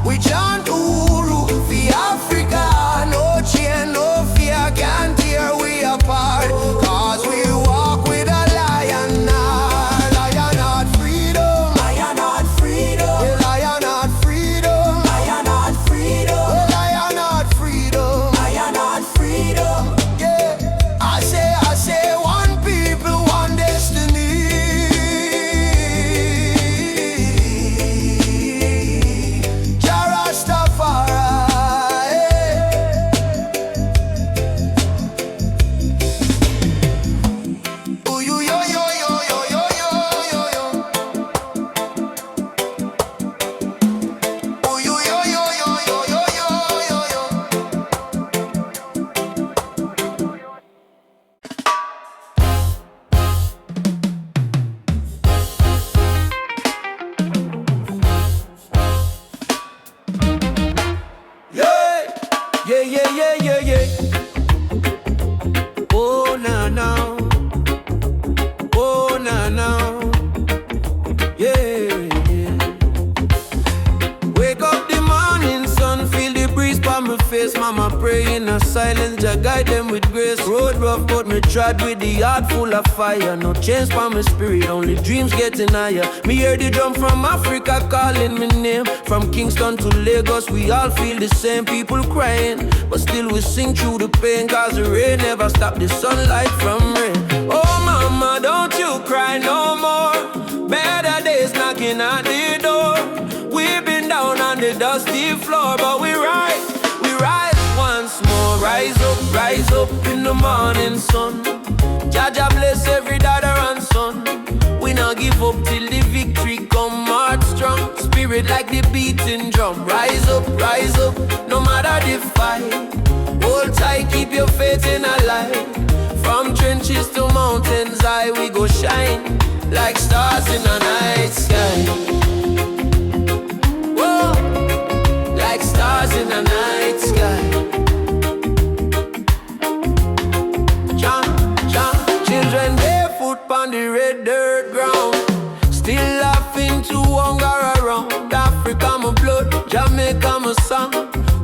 we chant Uhuru for Africa. No chain, no fear can tear we apart, cause we walk with a lion heart. Lion heart freedom, Lion heart freedom, lion heart freedom, lion heart freedom, lion heart freedom. lion heart freedom. Yeah, I say, one people, one destiny. Jah Rastafari. Ooh, yo, yo, yo, yo, yo, yo, yo, yo. Ooh, yo, yo, yo, yo, yo, yo, yo, yo. Yeah, yeah, yeah, yeah, yeah, yeah. Oh, na, na. Oh, na, na. Yeah, yeah. Wake up the morning sun, feel the breeze by my face. Mama pray in a silence, Jah guide them with grace. Road rough, but me trod with the heart full of fire. No change by my spirit, only dreams getting higher. Me hear the drum from Africa calling me name. From Kingston to Lagos, we all feel the same. People crying, but still we sing through the pain, cause the rain never stop the sunlight from rain. Oh mama, don't you cry no more. Better days knocking at the door. We've been down on the dusty floor, but we rise once more. Rise up in the morning sun. Jah Jah bless every daughter and son. We not give up till the victory come. Heart strong, spirit like the beating drum. Rise up, no matter the fight. Hold tight, keep your faith in a light. From trenches to mountains high, we go shine like stars in a night sky. Whoa. dirt ground. Still laughing to hunger around. Africa my blood, Jamaica my song.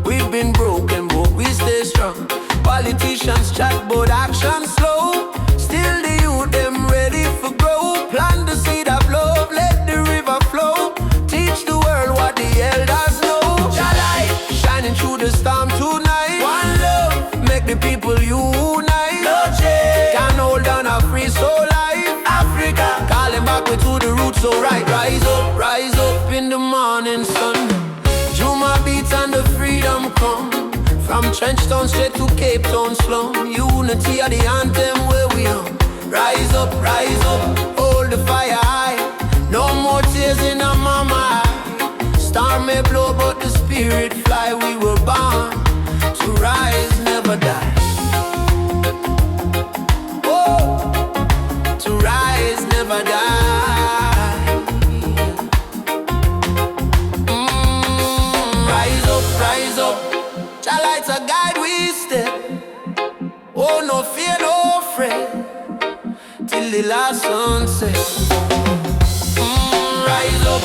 We've been broken but we stay strong. Politicians chat but action slow. Still the youth them ready for grow. Plant the seed of love, let the river flow. Teach the world what the elders know. Your light shining through the storm tonight. One love, make the people unite. No change, can't hold on a free soul life. Africa, calling back we to the roots, so right. Rise up in the morning sun. Juma beats and the freedom come. From Trenchtown straight to Cape Town slum. Unity are the anthem where we on. Rise up, hold the fire high. No more tears in our mama eye. Storm may blow but the spirit fly. We were born to rise, never die. Whoa. To rise, never die. Rise up. Jah lights a guide we step. Oh, no fear, no fret. Till the last sunset. Rise up.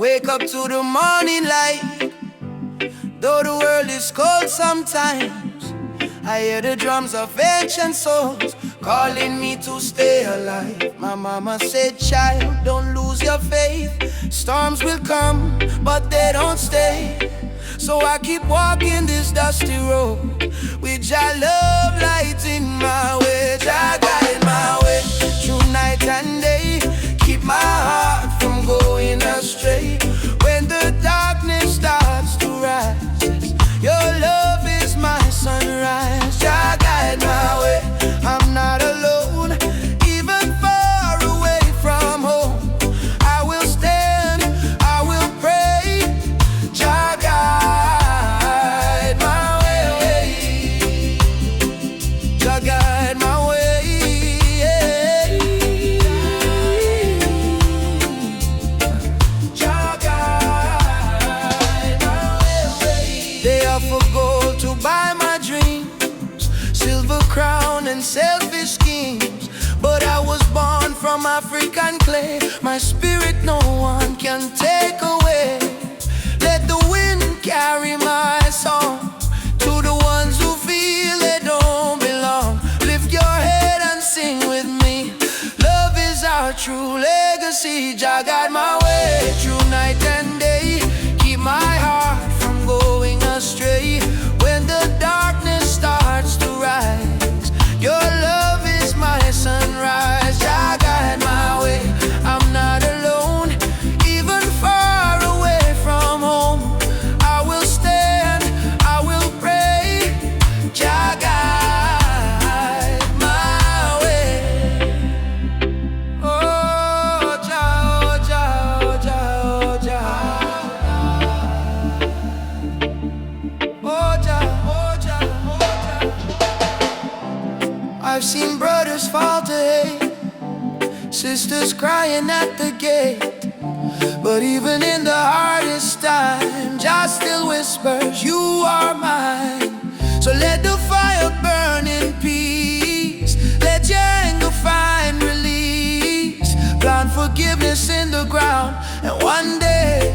Wake up to the morning light. Though the world is cold sometimes, I hear the drums of ancient souls calling me to stay alive. My mama said, child, don't lose your faith. Storms will come, but they don't stay. So I keep walking this dusty road with your love lighting my way. Jah guide my way through night and day. Keep my heart from going astray. When the darkness starts to rise, your love is my sunrise. Jah guide my way, I'm not alone. Even far away from home, I will stand, I will pray. Jah guide my way, Jah guide my way. Buy my dreams, silver crown and selfish schemes. But I was born from African clay. My spirit no one can take away. Let the wind carry my song to the ones who feel they don't belong. Lift your head and sing with me. Love is our true legacy. Jah guide my way through night and day. Keep my heart from going astray. When the darkness starts to rise, your love is my sunrise. Jah guide my way, I'm not alone. Even far away from home, I will stand, I will pray. Jah guide my way. Oh Jah, oh Jah, oh Jah, oh Jah. I've seen brothers fall to hate, sisters crying at the gate. But even in the hardest time, Jah still whispers, you are mine. So let the fire burn in peace. Let your anger find release. Plant forgiveness in the ground, and one day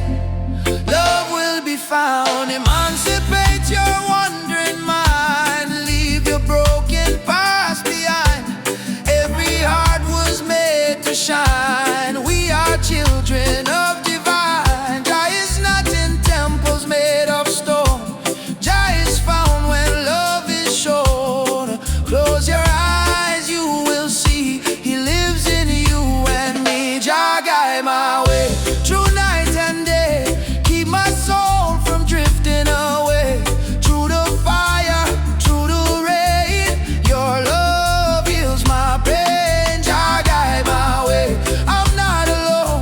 love will be found. Emancipate your wandering mind. Leave your broken past behind. Every heart was made to shine. We are children of divine. Jah is not in temples made of stone. Jah is found when love is shown. Close your eyes, you will see He lives in you and me. Jah guide my way through night and day. Keep my soul from drifting away. Through the fire, through the rain, your love heals my pain. Jah guide my way, I'm not alone.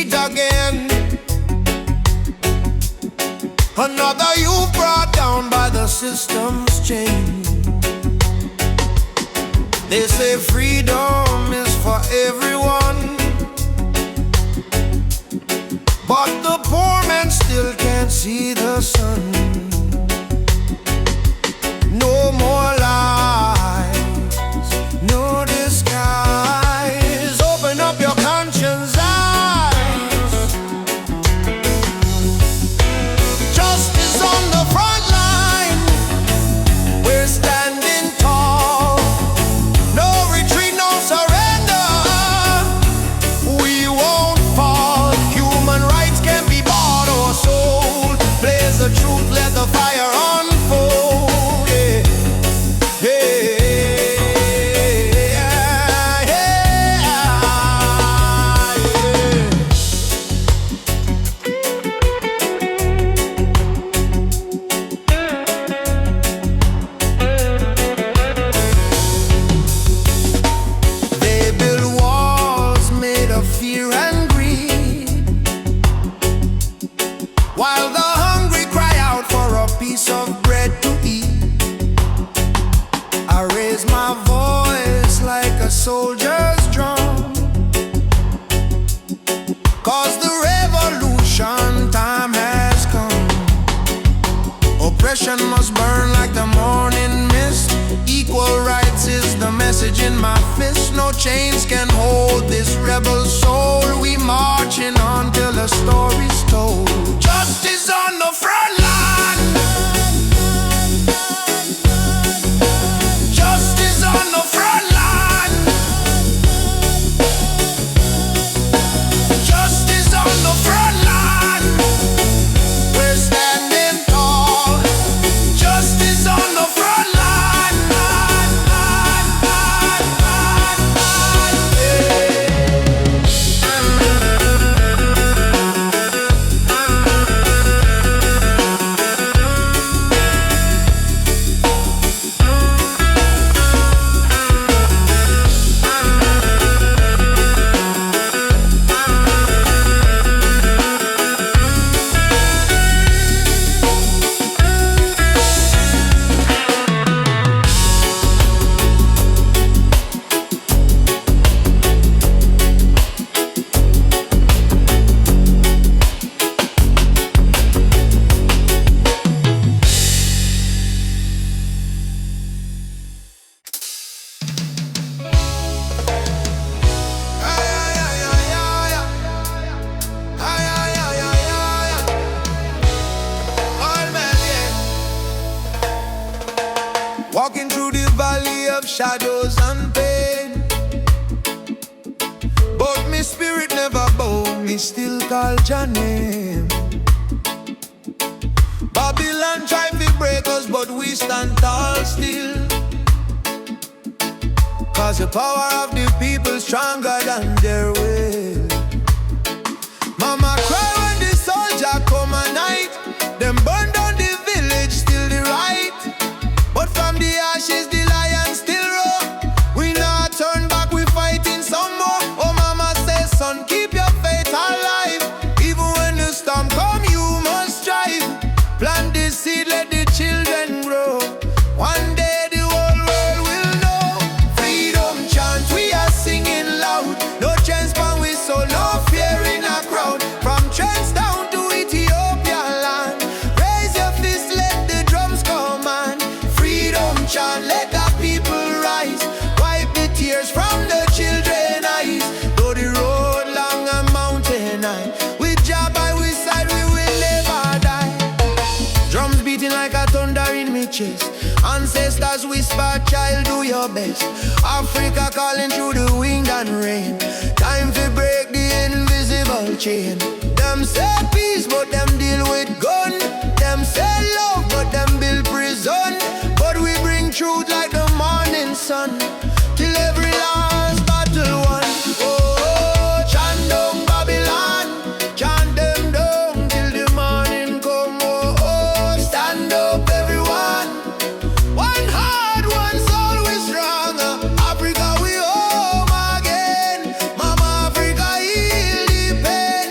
street again. Another youth brought down by the system's chain. They say freedom is for everyone, but the poor man still can't see the sun. No more lies, no disguise. Open up your conscience eyes. Justice on the front line. We're standing tall. No retreat, no surrender. We won't fall. Human rights can't be bought or sold. Blaze the truth, let the fire unfold. While the hungry cry out for a piece of bread to eat, I raise my voice like a soldier's drum, 'cause the revolution time has come. Oppression must burn like the morning mist. Equal rights is the message in my fist. No chains can hold this rebel soul. We marching on till the story's told. Justice on the front line. Justice on the front line. Justice on the front line. We're standing tall. Justice on the front line. Walking through the valley of shadows and pain, but my spirit never bow, me still call your name. Babylon try to break us, but we stand tall still, 'cause the power of the people stronger than their will. Mama cry when the soldier come at night. Them burn down the village, still the right. But from the ashes the lion still roar. We not turn back, we fighting some more. Oh mama says, son, keep your faith alive. Even when the storm come, you must strive. Plant the seed, let the children grow. One day the whole world will know. Freedom chant, we are singing loud. No chance for we, so no fear in a crowd. From trends down to Ethiopia land, raise your fist, let the drums command. Freedom chant, let the people rise. Wipe the tears from the children's eyes. Though the road long and mountain high, with Jah by we side we will never die. Drums beating like a thunder in me chest. Ancestors whisper, child, do your best. Africa calling through the wind and rain. Time to break the invisible chain. Them say peace, but them deal with gun. Them say love, but them build prison. But we bring truth like the morning sun, till every last battle won. Oh, chant down Babylon, chant them down till the morning come. Oh, oh, stand up everyone. One heart, one soul, we strong. Africa we home again. Mama Africa heal the pain.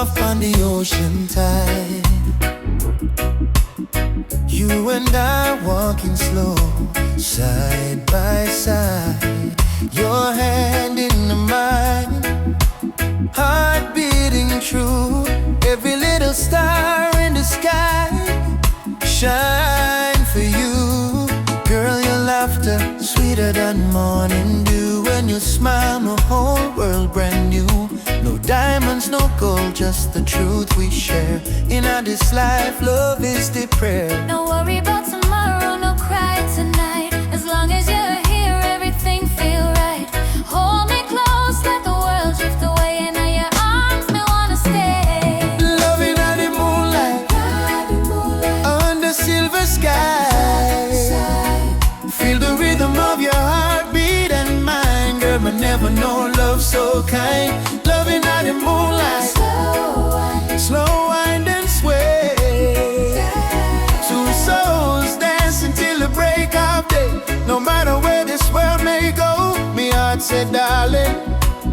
off on the ocean tide. You and I walking slow, side by side. Your hand in mine, heart beating true. Every little star in the sky shine for you. Girl, your laughter sweeter than morning dew. When you smile, my whole world brand new. No diamonds, no gold, just the truth we share. In our this life, love is the prayer. No worry about tomorrow, no cry tonight. As long as you're here, everything feel right. Hold me close, let the world drift away, and in your arms me wanna stay. Loving at the moonlight, under silver sky. Feel the rhythm of your heartbeat and mine. Girl, I never know love so kind. Loving at the moonlight, slow wind and sway. Two souls dancing till the break of day. No matter where this world may go, me heart said, darling,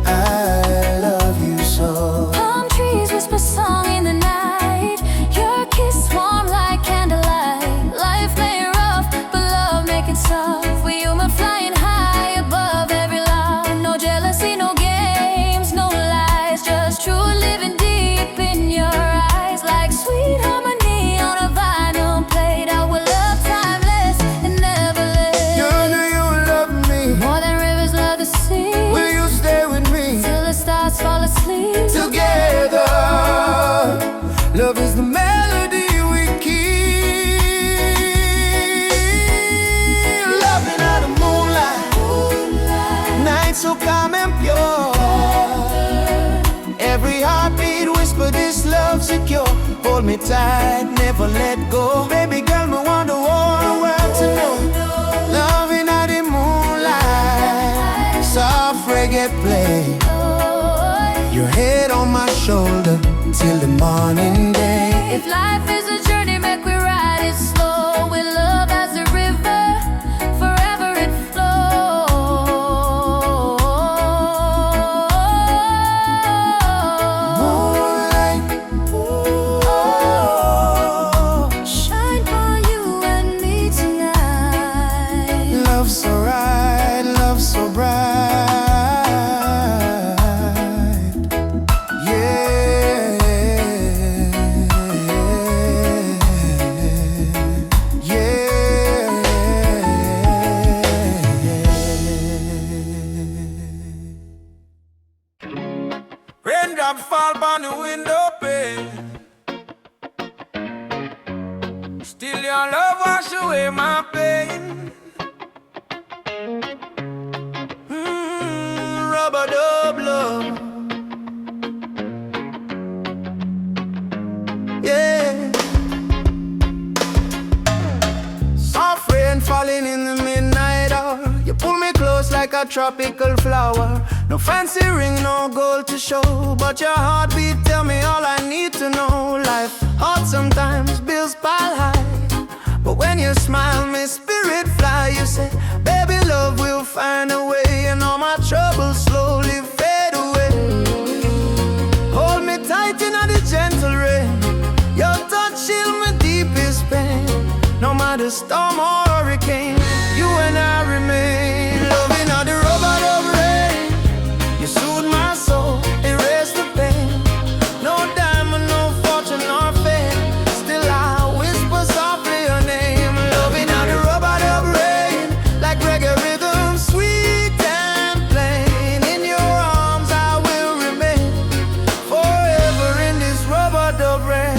I love you so. Palm trees whisper song in the night. Your kiss warm like candlelight. Life may rough, but love make it soft. We human flying high above every law. No jealousy, no games, no lies. Just true living deep in your eyes. Like sweet harmony on a vinyl plate. Our love timeless and never late. Girl, do you love me? More than rivers love the sea. Will you stay with me? Till the stars fall asleep. Together, love is the melody we keep. Loving out the moonlight, night so calm and pure. Every heartbeat whisper this love secure. Hold me tight, never let go. Baby girl, me want the whole world to know. Loving out the moonlight, soft reggae play. Your head on my shoulder till the morning day. If life is a journey, make we ride it slow. With love as a river, forever it Moonlight, flows. Shine for you and me tonight. love so right, love so bright. Yeah, Raindrops fall on the window pane. Still your love wash away my pain. Rubber dub love. yeah. Soft rain falling in the midnight hour. You pull me close like a tropical flower. No fancy ring, no gold to show, but your heartbeat tell me all I need to know. Life hard sometimes, bills pile high, but when you smile, my spirit fly. You say, baby, love will find a way, and all my troubles slowly fade away. Hold me tight in the gentle rain. Your touch chill my deepest pain. No matter storm or hurricane, you and I remain. Loving all the rubber of rain. You soothe my soul, erase the pain. No diamond, no fortune or fame. Still I whisper softly your name. Loving all the rubber of rain. Like reggae rhythm, sweet and plain. In your arms I will remain. Forever in this rubber dub rain.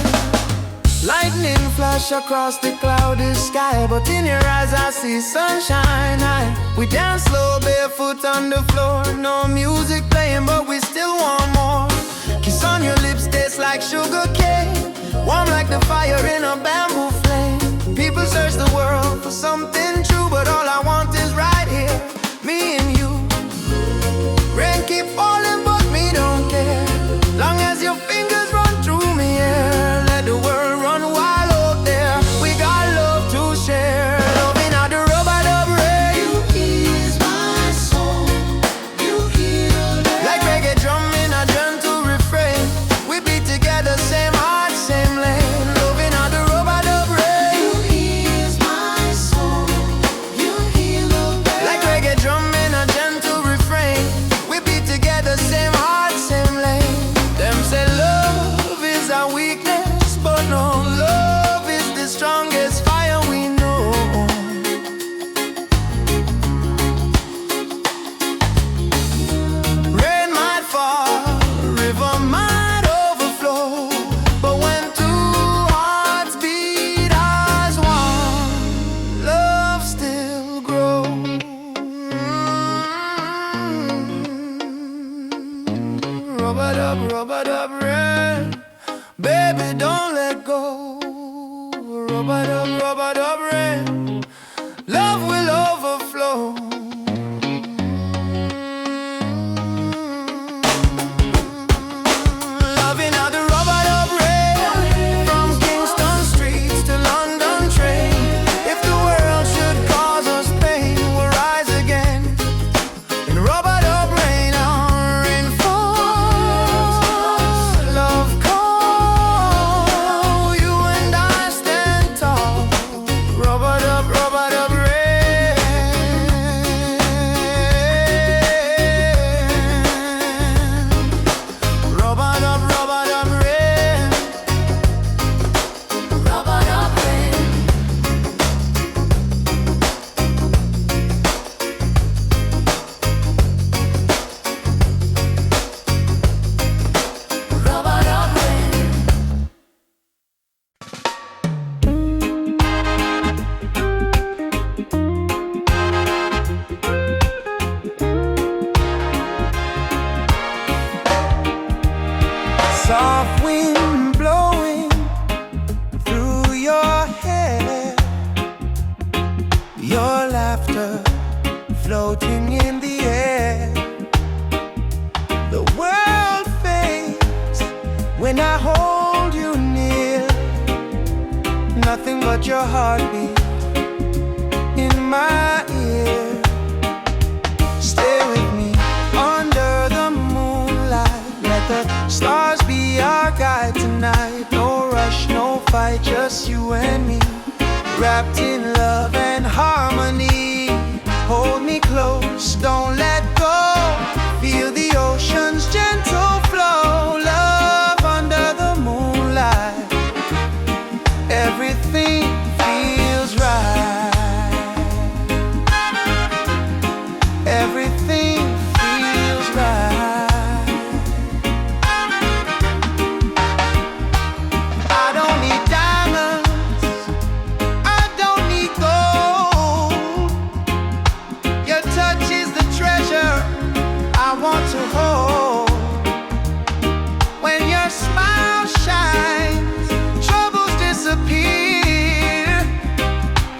Lightning flash across the cloudy sky, but in your eyes I see sunshine high. We dance slow, barefoot on the floor. No music playing, but we still want more. Kiss on your lips tastes like sugar cane. Warm like the fire in a bamboo flame. People search the world for something true, but all I want is right here, me and you. Rain keep falling, but me don't care. Long as your fingers run through me, yeah. Let the world run wild out there. We got love to share. Loving out the rubber dub rain. You ease my soul. You heal. Like reggae drum in a gentle refrain. We be together. don't let go. Rub-a-dub, rain. Love will overflow. Loving how the rub-a-dub rain from Kingston streets to London train. If the world should cause us pain, we'll rise again. And rub-a-dub rain on rainfall. Love call, you and I stand tall. Rub-a-dub rain. Rub-a-dub rain. Rub-a-dub rain. Rub-a-dub rain. Soft wind blowing through your hair, your laughter floating in the air. The world fades when I hold you near. Nothing but your heartbeat in my ear. Stay with me under the moonlight. Let the stars be our guide tonight. No rush, no fight, just you and me, wrapped in love and harmony. Hold me close, don't let go. Feel the ocean's gentle flow. Love under the moonlight. Everything feels right. Everything feels right. I don't need diamonds, I don't need gold. Your touch is the treasure I want to hold. When your smile shines, troubles disappear.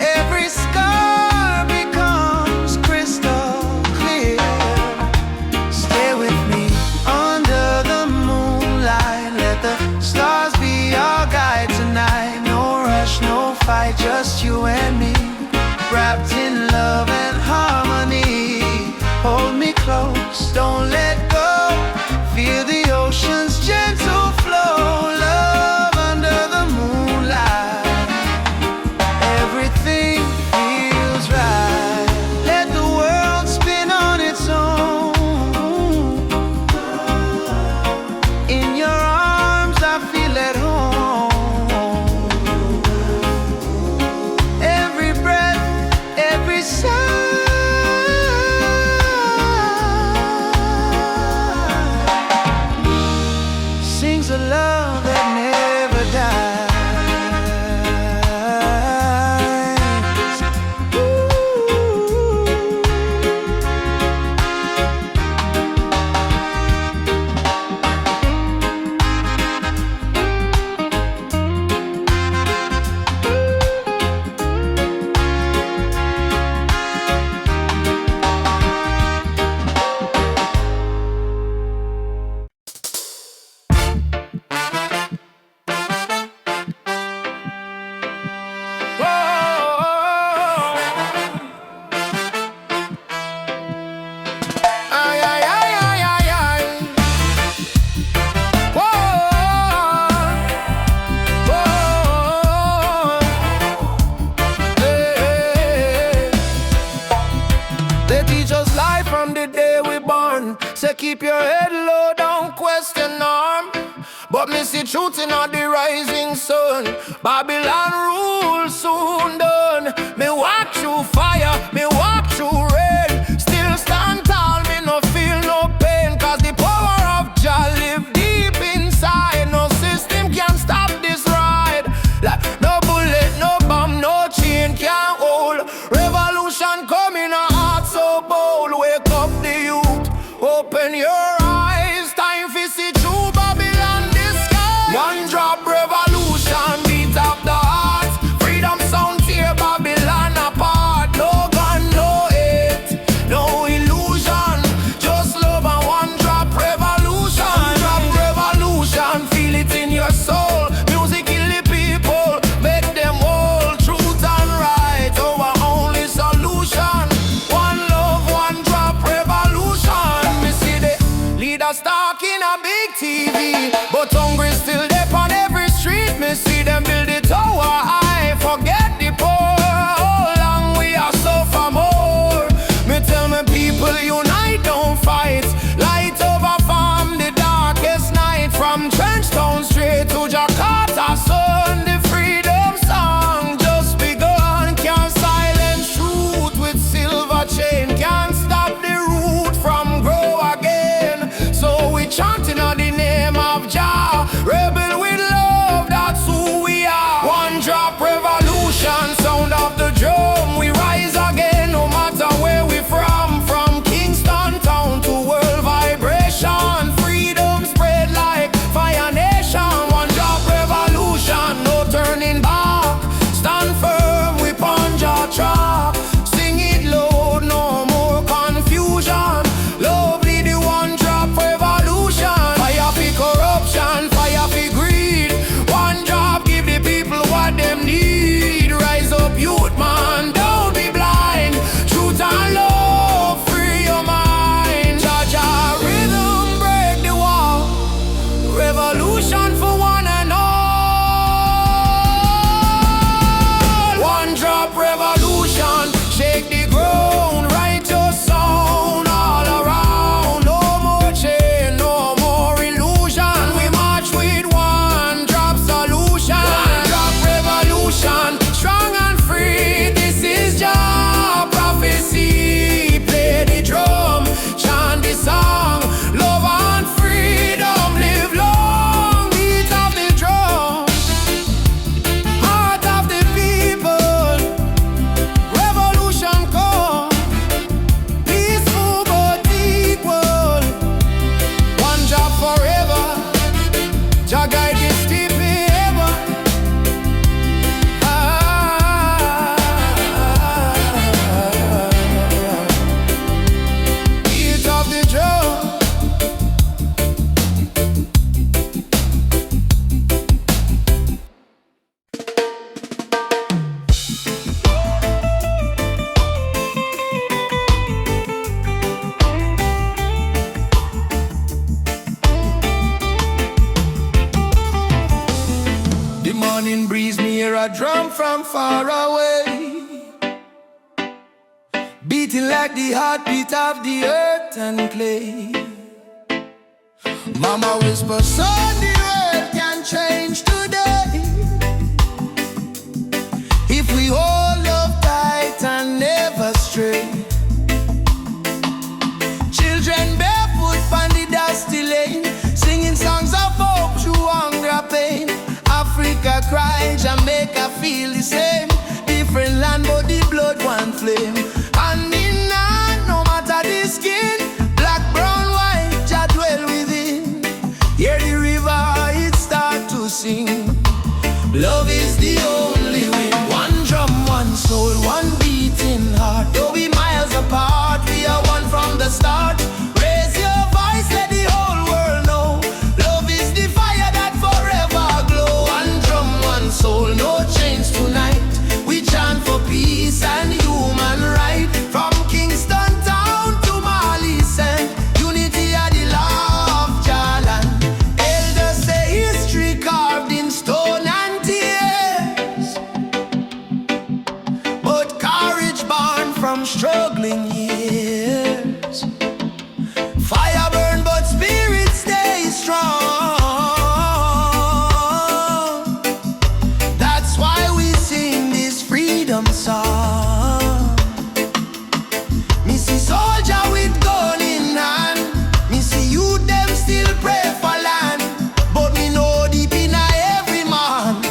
Every scar becomes crystal clear. Stay with me under the moonlight. Let the stars be our guide tonight. No rush, no fight, just you and me, wrapped in love and harmony. Hold me close, don't let go. Feel the ocean's gentle flow. Love under the moonlight. Everything feels right. Let the world spin on its own. In your arms I feel at home. Every breath, every sigh sings a love that never dies. Ay, ay, ay, ay, ay, ay. Hey. They teach us life from the day we born. Say keep your head low, don't question norm. But me see truth in all the rising sun. Babylon rule soon done. Me walk through fire, me walk through rain. Still stand tall, me no feel no pain. Cause the power of Jah live deep inside. No system can stop this ride. Like no bullet, no bomb, no chain can hold. Revolution coming, a heart so bold. Wake up the youth, open your eyes. Time for see true Babylon this sky. One drop revolution. The morning breeze, me hear a drum from far away, beating like the heartbeat of the earth and clay. Mama whisper, son, the world can change today if we hold love tight and never stray. Children barefoot on the dusty lane, singing songs of hope through hunger pain. Africa cry, Jamaica feel the same. Different land but the blood one flame. And in hand, no matter the skin, black, brown, white, Jah dwell within. Hear the river, it start to sing. Love is the only way. One drum, one soul, one beating heart. Though we miles apart, we are one from the start. Raise your voice, let the whole world know. Love is the fire that forever glow. One drum, one soul, no chains tonight. We chant for peace and human right. From Kingston town to Mali sand, unity are the law of Jalan. Elders say history carved in stone and tears, but courage born from struggling years. Fire burn but spirit stay strong. That's why we sing this freedom song. Me see soldier with gun in hand, me see youth them still pray for land. But me know deep in every man,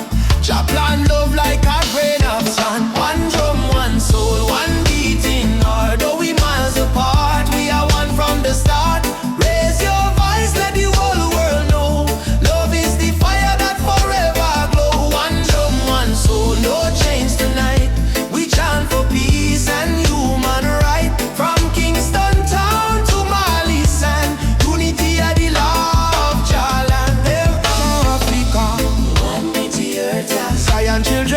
Jah plan love like a grain of sand. One drum, one soul, one beating heart. Though we miles apart, we are one from the start. Raise your voice, let the whole world know. Love is the fire that forever glow. One drum, one soul, no chains tonight. We chant for peace and human right. From Kingston town to Mali sand, unity are the law of Jalan. Africa, one with the earth. Zion children